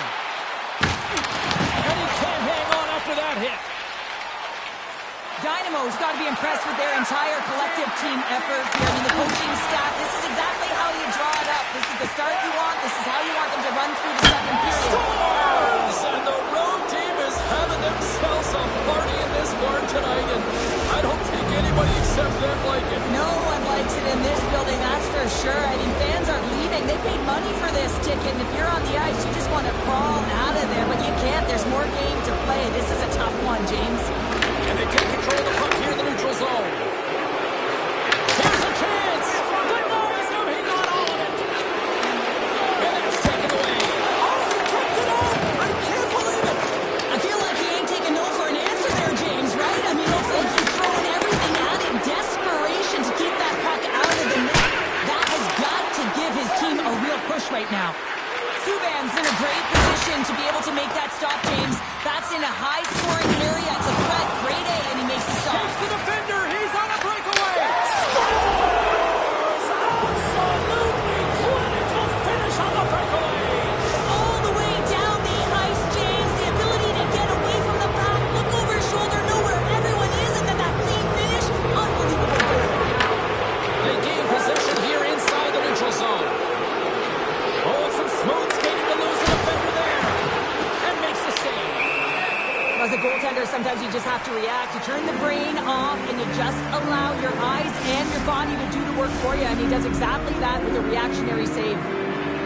And he can't hang on after that hit. Dynamo's got to be impressed with their entire collective team effort here. I mean, the coaching staff, this is exactly how you draw it up. This is the start you want. This is how you want them to run through the second period. Scores! And the road team is having themselves a party in this barn tonight, and I don't think anybody except them like it. No one likes it in this building, that's for sure. I mean, fans are leaving. They paid money for this ticket, and if you're on the ice, you just want to crawl out of there, but you can't. There's more game to play. This is a tough one, James. And they take control of the puck here in the neutral zone. Here's a chance. Denies him. He got all of it. And that's taken away. Oh, he kept it up. I can't believe it. I feel like he ain't taking no for an answer there, James, right? I mean, looks like he's throwing everything at it. Desperation to keep that puck out of the net. That has got to give his team a real push right now. Subban's in a great position to be able to make that stop, James. That's in a high-scoring area. It's a threat. Great A, and he makes the stop. Takes the defender. He's on a breakaway. Scores! Absolutely clinical finish on the breakaway. All the way down the ice, James. The ability to get away from the back, look over his shoulder, know where everyone is, and then that clean finish. Unbelievable goal. They gain possession here inside the neutral zone. Oh, some smooth skating to lose the defender there. And makes the save. As a goaltender, sometimes you just have to react. You turn the brain off and you just allow your eyes and your body to do the work for you. And he does exactly that with a reactionary save.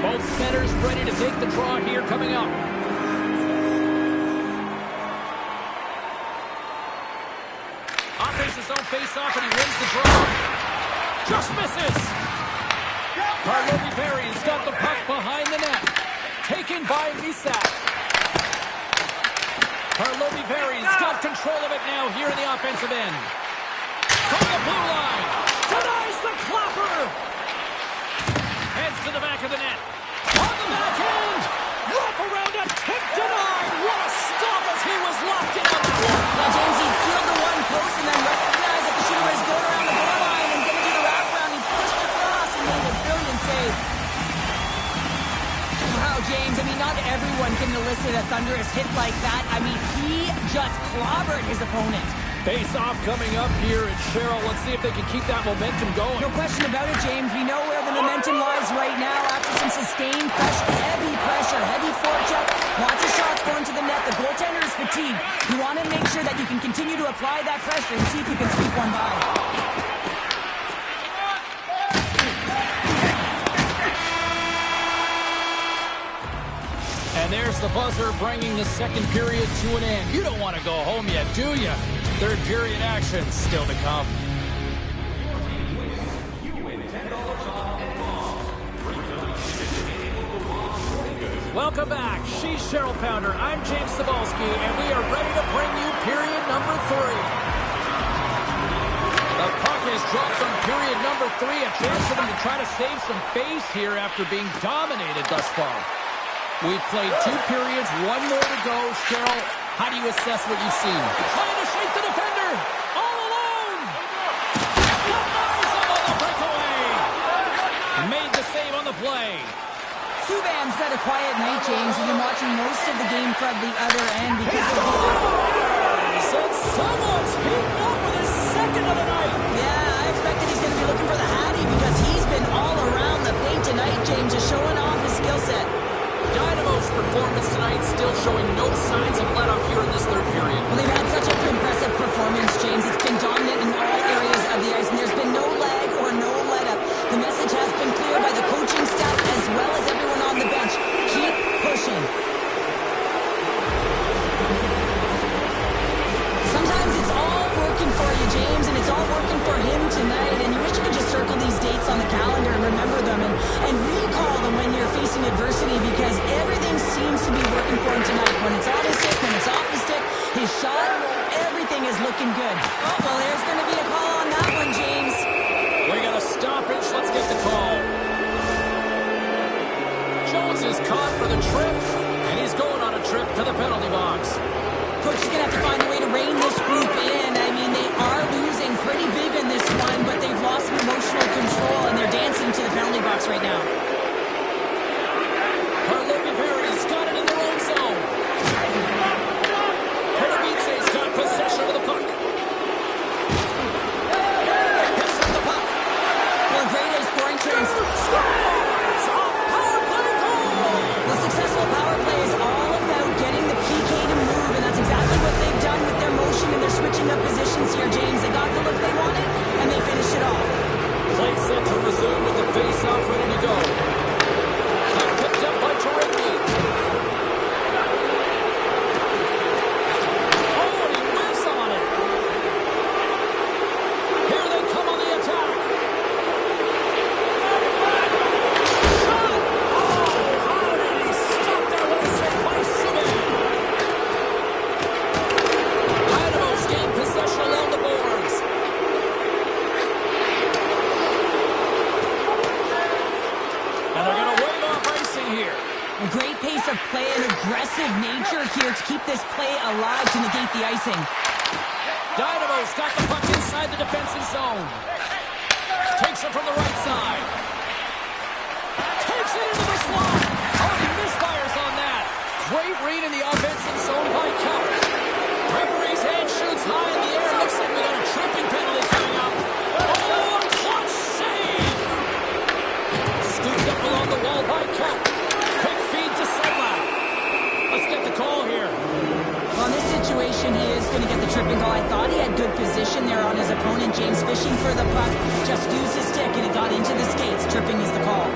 Both centers ready to take the draw here coming up. Offense his own face-off and he wins the draw. Just misses. Karlovy-Vary's got the puck behind the net. Taken by Misak. Karlovy-Vary's got control of it now here in the offensive end. From the blue line. Denies the clapper. Heads to the back of the net. On the back end. Wrap around a tip denied. What a stop as he was locked in on that one. Now, James, he sealed the one post and then recognized that the shooter was going around the goal line and going to do the wraparound. He pushed across and made a brilliant save. Wow, James, I mean, not everyone can elicit a thunderous hit like that. I mean, he just clobbered his opponent. Face-off coming up here, and Cheryl, let's see if they can keep that momentum going. No question about it, James. We know where the momentum lies right now after some sustained pressure, heavy forecheck, lots of shots going to the net. The goaltender is fatigued. You want to make sure that you can continue to apply that pressure and see if you can sweep one by. And there's the buzzer bringing the second period to an end. You don't want to go home yet, do you? Third period action still to come. Welcome back. She's Cheryl Pounder. I'm James Cebulski, and we are ready to bring you period number 3. The puck is dropped from period number 3. A chance for them to try to save some face here after being dominated thus far. We've played 2 periods, 1 more to go. Cheryl, how do you assess what you've seen? Trying to shake the defender. All alone. Denies him on the breakaway. Made the save on the play. Subban's had a quiet night, James. He's been watching most of the game from the other end because of the... And someone's heating up with his second of the night. Yeah, I expected he's going to be looking for the Hattie because he's been all around the paint tonight, James, just showing off his skill set. Dynamo's performance tonight still showing no signs of let up here in this third period. Well, they've had such an impressive performance, James. It's been dominant in all areas of the ice, and there's been no lag or no let up. The message has been clear by the coaching staff as well as everyone on the bench. Keep pushing. Sometimes it's all working for you, James, and it's all working for him tonight, and you wish you could just circle these dates on the calendar and remember them and recall them when you're facing adversity because everything seems to be working for him tonight. When it's on his stick, when it's off his stick, his shot, everything is looking good. Oh, well, there's going to be a call on that one, James. We got a stoppage. Let's get the call. Jones is caught for the trip, and he's going on a trip to the penalty box. Coach is going to have to find a way to rein this group in. I mean, they are losing pretty big in this one, but they've lost some emotional control, and they're dancing to the penalty box right now. Karlovy-Vary's got it in their own zone. Katowice's got possession of the puck. Picks up the puck. Well, great A scoring chance. Scores! A power play goal! The successful power play is all about getting the PK to move, and that's exactly what they've done with their motion, and they're switching up positions here, James. They got the look they wanted, and they finished it off. Play set to resume with the face-off ready to go. A great pace of play and aggressive nature here to keep this play alive to negate the icing. Dynamo's got the puck inside the defensive zone. Takes it from the right side. Takes it into the slot. Oh, he misfires on that. Great read in the offensive zone by Kelp. Gregory's hand shoots high in the air. Looks like we got a tripping penalty coming up. Oh, clutch save. Scooped up along the wall by Kelp. Quick feed to Sedlak. Let's get the call here. Well, in this situation, he is going to get the tripping call. I thought he had good position there on his opponent. James fishing for the puck. Just used his stick and it got into the skates. Tripping is the call.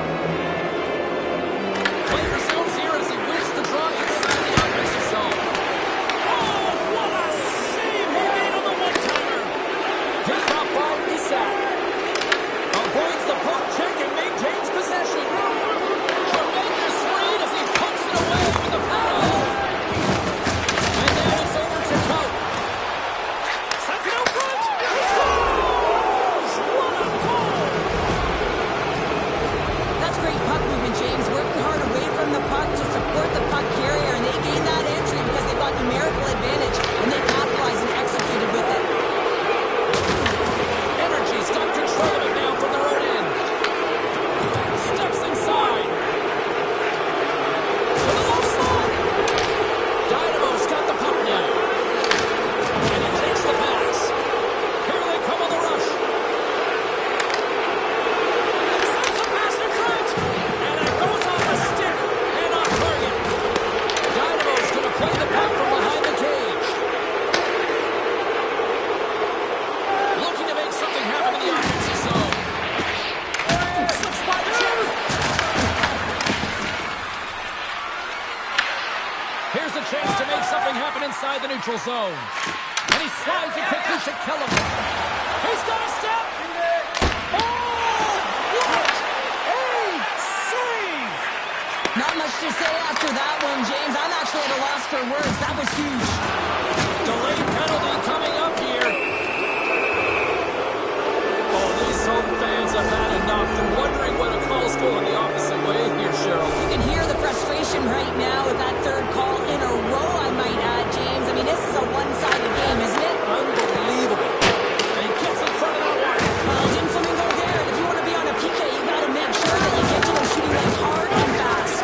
Play resumes here as he wins the draw inside the offensive zone. Oh, what a save he made on the one-timer. Picked up by Isak. Avoids the puck check and maintains possession. Tremendous read as he pumps it away with the paddle. And now it's over to Cope. Sends it out front. He scores! What a goal! That's great puck movement, James. Working hard away from the puck to support the puck carrier, and they gained that entry because they got numerical advantage, and they capitalized and executed with it. Energy's got control of it now from their own end. Steps inside. To the low slot. Dynamo's got the puck now. And he takes the pass. Here they come on the rush. Sends a pass to Trent. And it goes off the stick and off target. Dynamo's going to play the puck from behind the cage. Looking to make something happen in the offensive zone. Slips by the Jim. Here's a chance to make something happen inside the neutral zone. And he slides it quickly to Kellum. He's got a step. Oh, what a save! Not much to say after that one, James. I'm actually at a loss for words. That was huge. Delayed penalty coming up here. Oh, these home fans have had enough. They're wondering what a call's going the opposite way here, Cheryl. You can hear the frustration right now with that third call in a row, I might add, James. I mean, this is a one-sided game, isn't it? Unbelievable. And he gets in front of that one. Well, didn't something go there? If you want to be on a PK, you got to make sure that you get to those shooting lanes hard and fast.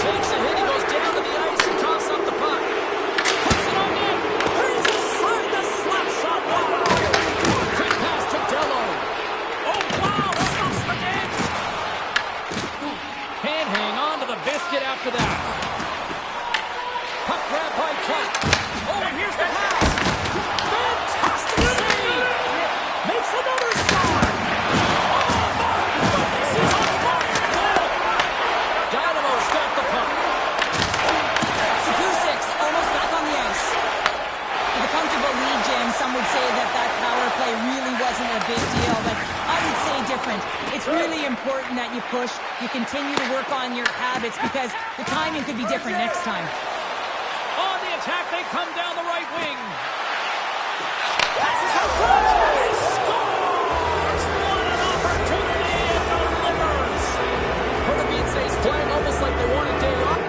Takes a hit. He goes down to the ice and coughs up the puck. Puts it on in. Brings aside the slap shot. Wow. Quick pass to Dello. Oh, wow. Stops the game. Can't hang on to the biscuit after that. Puck grab by Clark. Oh, and here's the pass. Fantastic save. Makes another shot. Oh, my goodness. He's on fire. Dynamo's got the puck. Six, almost back on the ice. With a comfortable lead, Jim, some would say that power play really wasn't a big deal, but I would say different. It's really important that you push, you continue to work on your habits because the timing could be different next time. On the attack, they come down the right wing. Passes out front. He scores! What an opportunity and delivers. Pardubice's playing almost like they want a day off.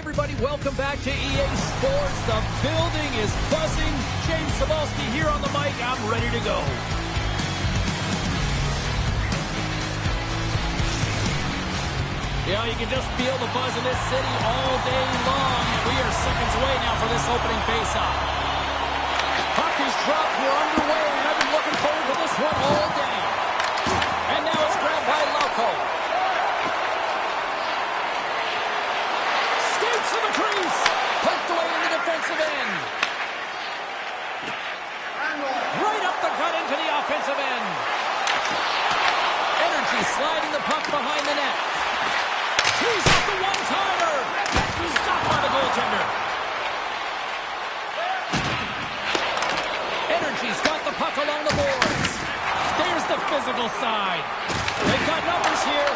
everybody, welcome back to EA Sports. The building is buzzing. James Cebulski here on the mic. I'm ready to go. You know, you can just feel the buzz in this city all day long, and we are seconds away now for this opening faceoff. Puck is dropped. We're underway, and I've been looking forward to this one all day. And now it's grabbed by Lauko. Skates to the crease. Poked away in the defensive end. Right up the gut into the offensive end. Energy sliding the puck behind the net. He's got the one-timer. He's stopped by the goaltender. Energy's got the puck along the boards. There's the physical side. They've got numbers here.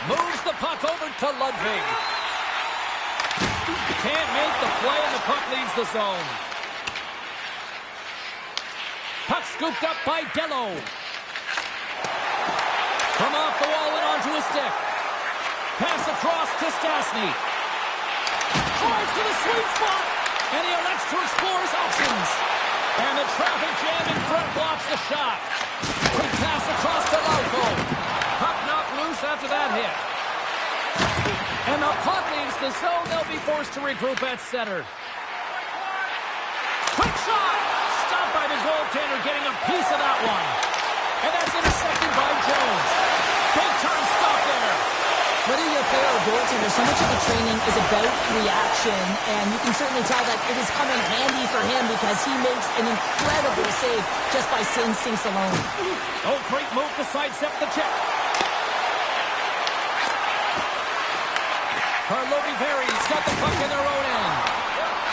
Moves the puck over to Ludwig. Can't make the play, and the puck leaves the zone. Puck scooped up by Dello. From off the wall and onto his stick. Pass across to Stastny. Drives to the sweet spot, and he elects to explore his options. And the traffic jam in front blocks the shot. Quick pass across to Lauko. Puck knocked loose after that hit. And the puck leaves the zone. They'll be forced to regroup at center. Quick shot! Stopped by the goaltender, getting a piece of that one. And that's intercepted by Jones. Big time stop there. Whether you're a player or goaltender, so much of the training is about reaction, and you can certainly tell that it is coming handy for him because he makes an incredible save just by instincts alone. Oh, great move to sidestep the check. Karlovy-Vary's got the puck in their own end.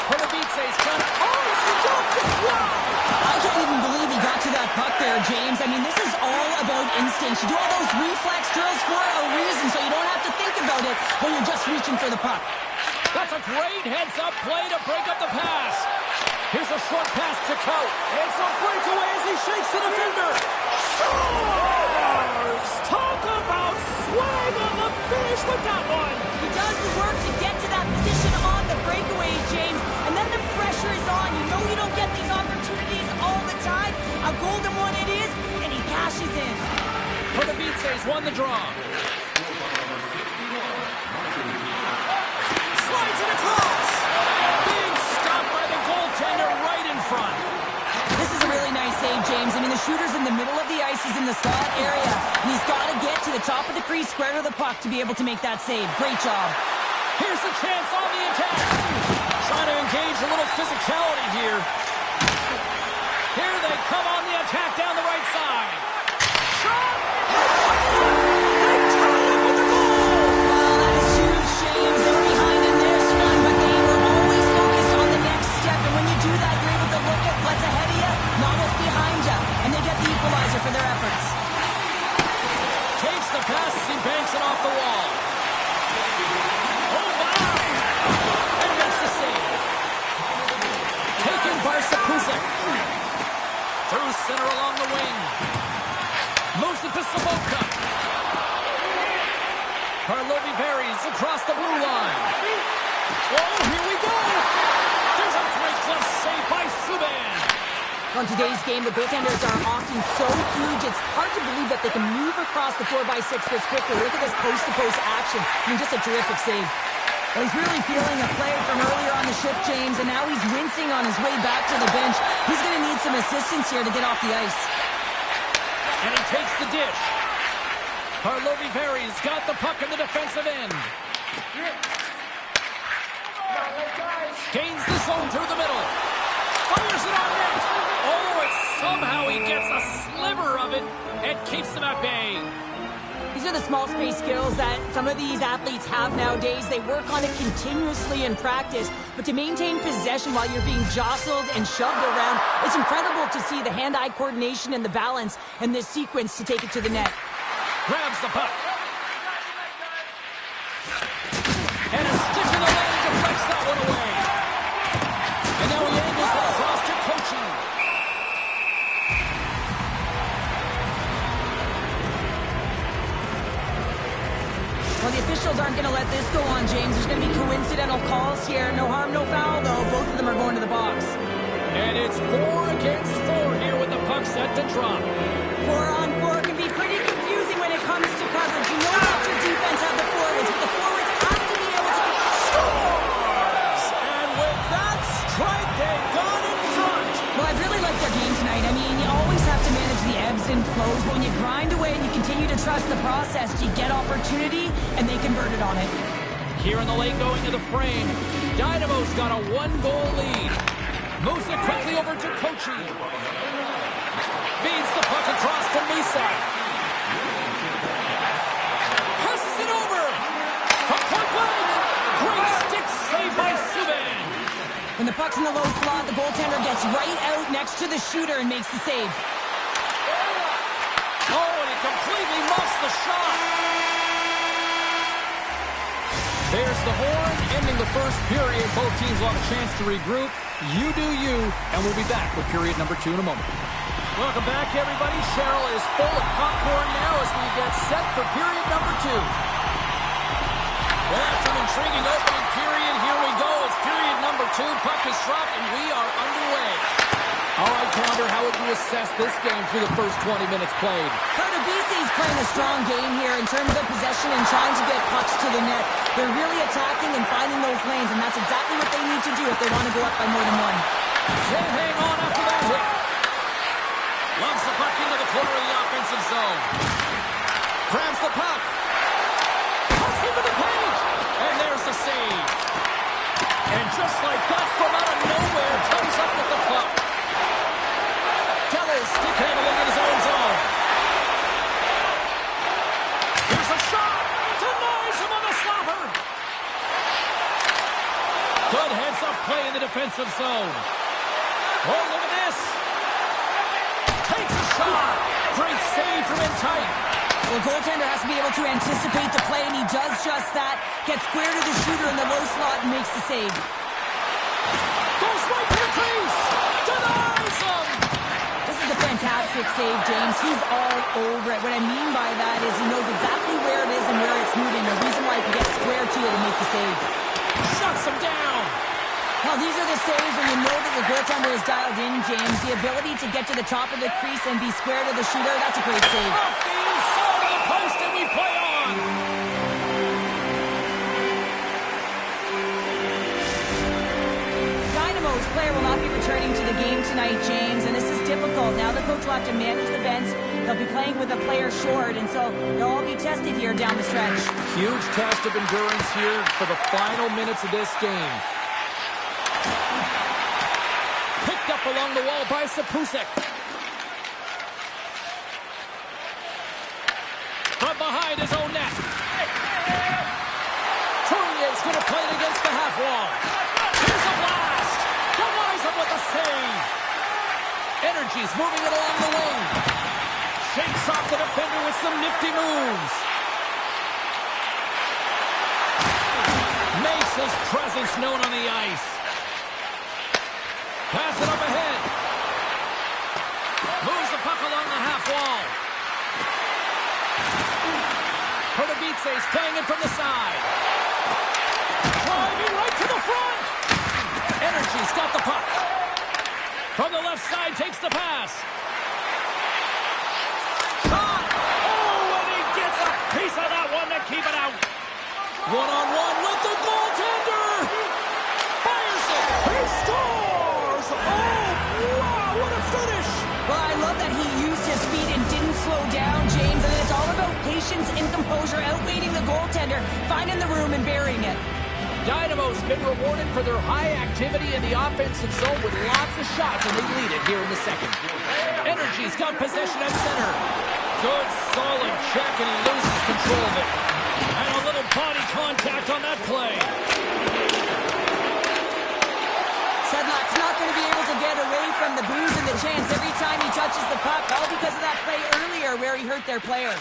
Erast trying to... Oh, stopped it! Wow! I can't even believe he got to that puck there, James. I mean, this is all about instinct. You do all those reflex drills for a reason, so you don't have to think about it when you're just reaching for the puck. That's a great heads-up play to break up the pass. Here's a short pass to Coat. It's a breakaway as he shakes the defender. Scores! Talk about swag on the finish with that one. He does the work to get to that position on the breakaway, James, and then the pressure is on. You know you don't get these opportunities all the time. A golden one it is, and he cashes in. Karlovy-Vary's won the draw. Slides it across. Big stop by the goaltender right in front. This is a really nice save, James. I mean, the shooter's in the middle of the ice. He's in the slot area, and he's got to get to the top of the crease, square to the puck to be able to make that save. Great job. Here's a chance on the attack. Trying to engage a little physicality here. Here they come on the attack down the right side. Shot! They tie up with the goal! Well, that is huge, James. They were behind in this one, but they were always focused on the next step. And when you do that, you're able to look at what's ahead of you, not what's behind you. And they get the equalizer for their efforts. Takes the pass as he banks it off the wall. Oh, my! And makes the save. Taken by Sapusek. Through center along the wing. Moves it to Saboka. Karlovy-Vary's across the blue line. Oh, here we go! There's a great glove save by Subban. On today's game, the goaltenders are often so huge, it's hard to believe that they can move across the 4x6 this quickly. Look at this post-to-post action. I mean, just a terrific save. Well, he's really feeling a play from earlier on the shift, James, and now he's wincing on his way back to the bench. He's going to need some assistance here to get off the ice. And he takes the dish. Karlovy-Vary's got the puck in the defensive end. Gains the zone through the middle. Fires it on net. Oh, and somehow he gets a sliver of it and keeps them at bay. These are the small space skills that some of these athletes have nowadays. They work on it continuously in practice, but to maintain possession while you're being jostled and shoved around, it's incredible to see the hand-eye coordination and the balance in this sequence to take it to the net. Grabs the puck. And a stick in the lane deflects that one away. And now he angles it across to Kochi. Well, the officials aren't going to let let this go on, James. There's going to be coincidental calls here. No harm, no foul, though. Both of them are going to the box. And it's 4 against 4 here with the puck set to drop. 4-on-4 can be pretty confusing when it comes to coverage. You know that your defense have the forwards, but the forwards have to be able to Scores! And with that strike, they got in front. Well, I really like their game tonight. I mean, you always have to manage the ebbs and flows, but when you grind away and you continue to trust the process, you get opportunity, and they convert it on it. Here in the lane going to the frame, Dynamo's got a 1-goal lead. Moves it quickly over to Kochi. Feeds the puck across to Misa. Passes it over. From point blank. Great stick save by Subban. When the puck's in the low slot, the goaltender gets right out next to the shooter and makes the save. Oh, and he completely muffs the shot. There's the horn, ending the first period. Both teams will have a chance to regroup. You do you, and we'll be back with period number 2 in a moment. Welcome back, everybody. Cheryl is full of popcorn now as we get set for period number 2. Well, after an intriguing opening period, here we go. It's period number 2. Puck is dropped, and we are underway. All right, Commander, how would you assess this game through the first 20 minutes played? Erast is playing a strong game here in terms of possession and trying to get pucks to the net. They're really attacking and finding those lanes, and that's exactly what they need to do if they want to go up by more than one. Can't hang on after that hit. Loves the puck into the corner of the offensive zone. Grabs the puck. Pucks into the paint. And there's the save. And just like that, from out of nowhere, comes up with the puck. Teller's stick handling in his own zone. Here's a shot. Denies him on the slapper. Good heads-up play in the defensive zone. Oh, look at this. Takes a shot. Great save from in tight. The goaltender has to be able to anticipate the play, and he does just that. Gets square to the shooter in the low slot and makes the save. Goes right to the crease. Denies him. This is a fantastic save, James. He's all over it. What I mean by that is he knows exactly where it is and where it's moving. The reason why he can get square to it and make the save. Shuts him down. Now, these are the saves when you know that the goaltender is dialed in, James. The ability to get to the top of the crease and be square to the shooter, that's a great save. Off the inside of the post, and we play on. Dynamo's player will not be returning to the game tonight, James, and this is difficult. Now the coach will have to manage the bench. They'll be playing with a player short, and so they'll all be tested here down the stretch. Huge test of endurance here for the final minutes of this game. Picked up along the wall by Sapusek. From behind his own net. Tourier's going to play it against the half wall. Here's a blast. Denies him with a save. Energy's moving it along the wing. Shakes off the defender with some nifty moves. Makes his presence known on the ice. Pass it up ahead. Moves the puck along the half wall. Pertavitse's playing it from the side. Driving right to the front. Energy's got the puck. From the left side, takes the pass. Shot! Oh, and he gets a piece of that one to keep it out. One-on-one with the goaltender. Fires it. He scores! Oh, wow, what a finish! Well, I love that he used his feet and didn't slow down, James, and it's all about patience and composure, outweighing the goaltender, finding the room and burying it. Dynamo's been rewarded for their high activity in the offensive zone with lots of shots, and they lead it here in the second. Energy's got possession at center. Good, solid check, and he loses control of it. And a little body contact on that play. Sedlock's not going to be able to get away from the booze and the chance every time he touches the puck, all because of that play earlier where he hurt their player.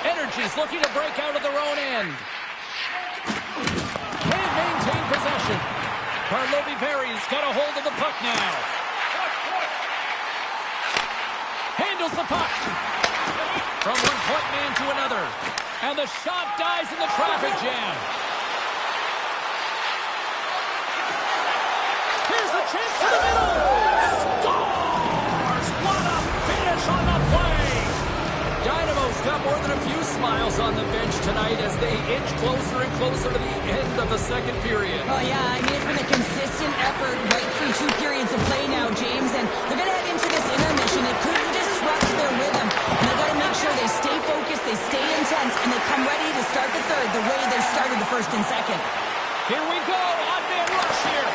Energy's looking to break out of their own end. Can't maintain possession. Karlovy-Vary's got a hold of the puck now. Handles the puck. From one point man to another. And the shot dies in the traffic jam. Here's a chance to the middle. Scores! What a finish on the play. Dynamo's got more than a few smiles on the bench tonight as they inch closer and closer to the end of the second period. Oh, yeah, I mean, it's been a consistent effort right through 2 periods of play now, James, and they're going to head into this intermission. It could disrupt their rhythm, and they've got to make sure they stay focused, they stay intense, and they come ready to start the third the way they started the first and second. Here we go, on-man rush here.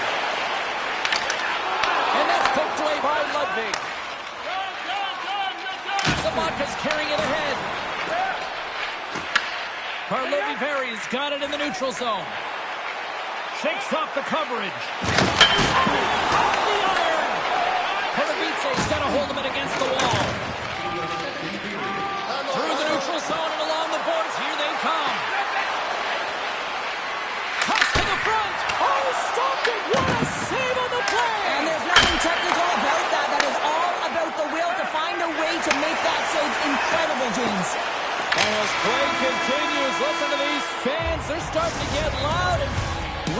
And that's poked away by Ludwig. Sabatka's carrying it ahead. Karlovy-Vary's got it in the neutral zone. Shakes off the coverage. Off the iron. Katowice's got to hold him against the wall. Through the neutral zone and along the boards. Here they come. Toss to the front. Oh, stopped it. What a save on the play. And there's nothing technical about that. That is all about the will to find a way to make that save incredible, James. And as play continues, listen to these fans. They're starting to get loud and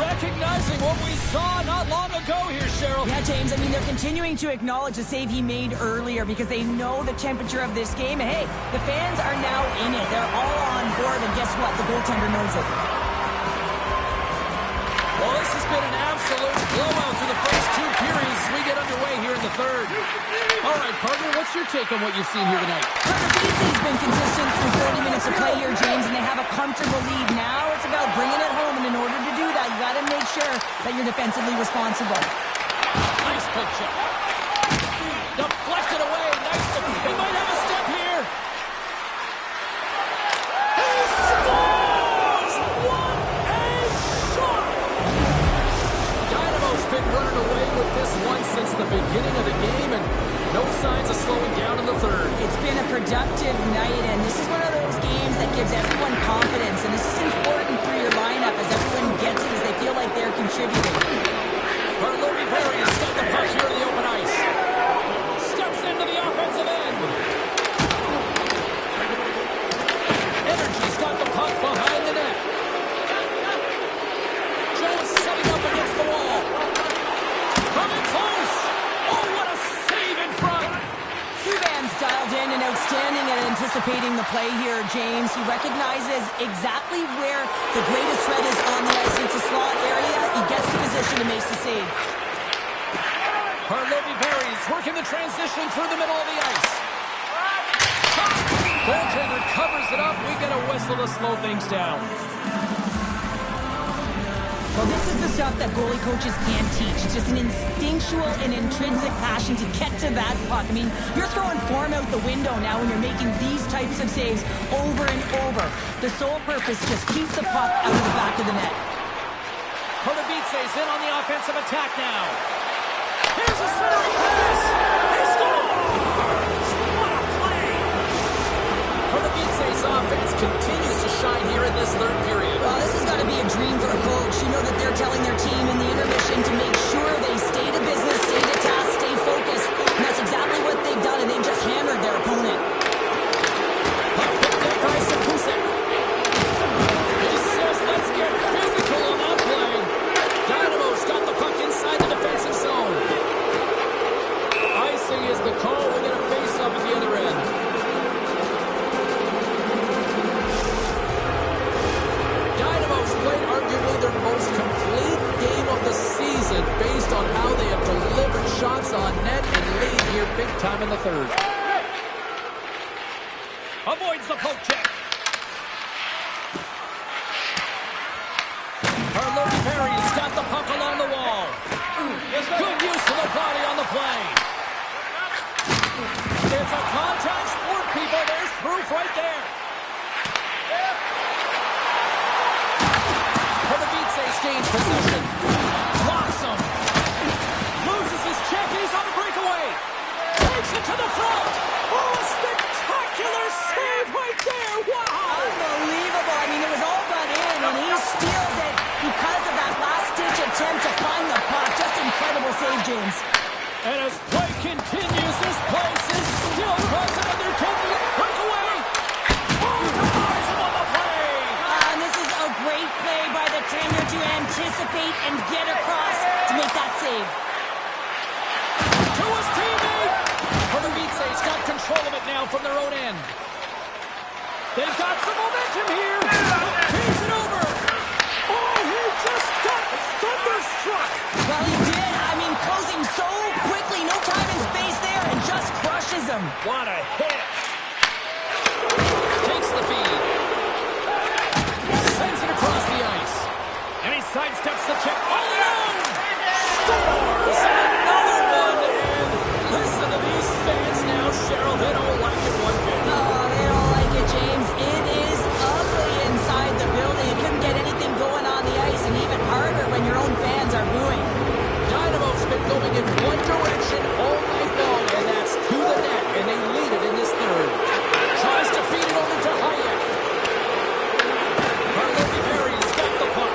recognizing what we saw not long ago here, Cheryl. Yeah, James, I mean, they're continuing to acknowledge the save he made earlier because they know the temperature of this game. And hey, the fans are now in it. They're all on board, and guess what? The goaltender knows it. Well, this has been an absolute blowout through the first 2 periods as we get underway here in the third. All right, partner, what's your take on what you've seen here tonight? Karlovy-Varys's been consistent through 30 minutes of play here, James, and they have a comfortable lead. Now it's about bringing it home, and in order to do that, you got to make sure that you're defensively responsible. Nice poke check. Deflected away. Nice. He might have a step here. He scores! What a shot! Dynamo's been running away with this one since the beginning of the game, and no signs of slowing down in the third. It's been a productive night, and this is one of those games that gives everyone confidence, and this is important for your lineup as everyone gets it, as they feel like they're contributing. Karlovy-Vary has got the puck here in the open ice. Steps into the offensive end. Energy's got the puck behind the net. Jones setting up against the wall. Coming close. Oh, what a save in front. Subban's dialed in and outstanding at anticipating the play here, James. He recognizes exactly where the greatest threat is on the ice. It's a slot area. He gets to position and makes the save. Karlovy-Vary's working the transition through the middle of the ice. Goaltender covers it up. We get a whistle to slow things down. Well, this is the stuff that goalie coaches can't teach. It's just an instinctual and intrinsic passion to get to that puck. I mean, you're throwing form out the window now when you're making these types of saves over and over. The sole purpose, just keep the puck out of the back of the net. Katowice's in on the offensive attack now. Here's a centering pass. He scores! What a play! Katowice's offense continues to shine here in this third period. Well, this has got to be a dream for a coach. You know that they're telling their team in the intermission to make sure they stay to business, stay to task, stay focused. And that's exactly what they've done, and they've just hammered their opponent. Puck picked up by Sakusek. He says, let's get physical on that play. Dynamo's got the puck inside the defensive zone. Icing is the call. We get a face-up at the other end. Dynamo's played arguably their most complete game of the season based on how they have delivered shots on net and lead here big time in the third. Avoids the poke check. Karlovy-Vary's got the puck along the wall. Good use of the body on the play. It's a contact sport, people. There's proof right there. Katowice's gains possession. Blocks him. Loses his check. He's on the breakaway. Takes it to the front. Oh, a spectacular save right there. Wow. Unbelievable. I mean, it was all but in, and he steals it because of that last-ditch attempt to find the puck. Just incredible save, James. And as play continues, this place is still causing another breakaway. Oh, ties him on the play. save. To his teammate. Erast got control of it now from their own end. They've got some momentum here. Takes it over. Oh, he just got thunderstruck. Well, he did. I mean, closing so quickly. No time and space there, and just crushes him. What a hit. Takes the feed. Sends it across the ice. And he sidesteps the check. All alone. Scores another one. And listen to these fans now, Cheryl. They don't like it one bit. Oh, they don't like it, James. It is ugly inside the building. You couldn't get anything going on the ice, and even harder when your own fans are booing. Dynamo's been going in one direction all night long, and that's to the net, and they lead it in this third. Tries to feed it over to Hayek. Najzaujimavejsie's got the puck.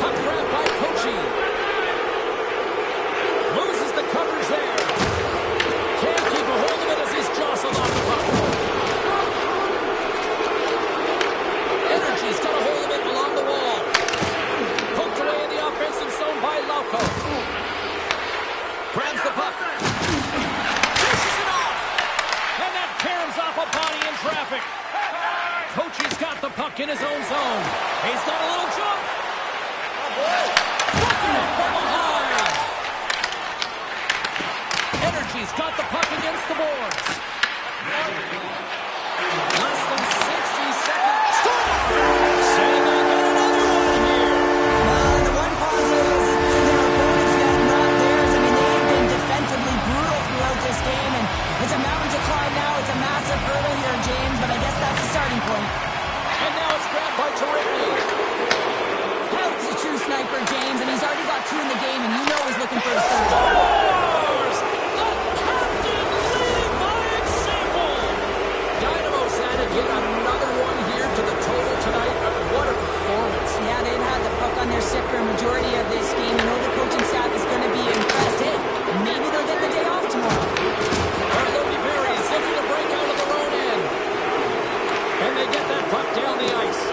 Puck grabbed by Kochi. Loses the coverage there. Can't keep a hold of it as he's jostled off the puck. Energy's got a hold of it along the wall. Poked away in the offensive zone by Lauko. Grabs the puck. Pushes it off. And that caroms off a body in traffic. Kochi's got the puck in his own zone. He's got a little jump. Blocking it from behind. Energy's got the puck against the boards. Less than 60 seconds. Scores! And they get another one here. Well, the one positive is it's in their opponent's net, not theirs. I mean, they've been defensively brutal throughout this game, and it's a mountain to climb now. It's a massive hurdle here, James, but I guess that's the starting point. And now it's grabbed by Turigny. Hout's a true sniper, James, and he's already got 2 in the game, and you know he's looking for his third. Scores! The captain leading by example. Dynamo's added yet another one here to the total tonight. What a performance. Yeah, they've had the puck on their stick for a majority of this game. You know the coaching staff is going to be impressed. Hey, maybe they'll get the day off tomorrow. Najzaujimavejsie looking to break out of their own end. And they get that puck down the ice.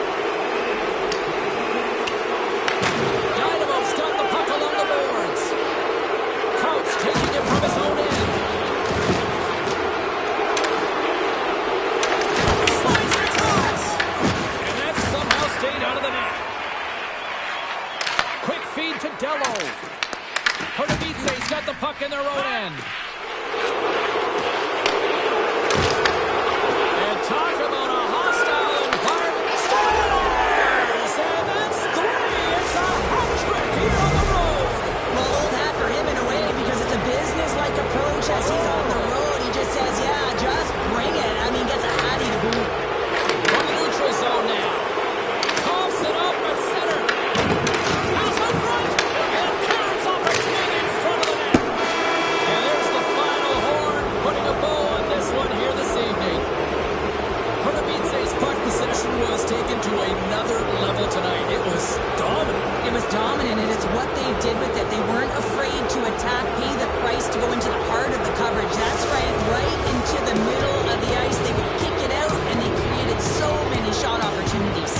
Dynamo's got the puck along the boards. Coutts taking it from his own end. Slides it across. And that somehow stayed out of the net. Quick feed to Dello. Erast got the puck in their own end. And talk about a hostile environment. Scores! And that's 3. It's a hat trick here on the road. Well, old hat for him in a way because it's a business-like approach as he's on the road. He just says, yeah, just bring it. I mean, gets a hattie to boot. From the neutral zone now. Coughs it up at center. Pass in front. And carrots off a swing in front of the net. And there's the final horn, putting a bow on this one here this evening. Erast puck possession was taken to another level tonight. It was dominant. It was dominant, and it's what they did with it. They weren't afraid to attack, pay the price to go into the heart of the coverage. That's right into the middle of the ice. They would kick it out, and they created so many shot opportunities.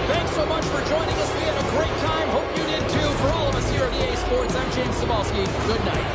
Thanks so much for joining us. We had a great time. Hope you did too. For all of us here at EA Sports, I'm James Cybulski. Good night.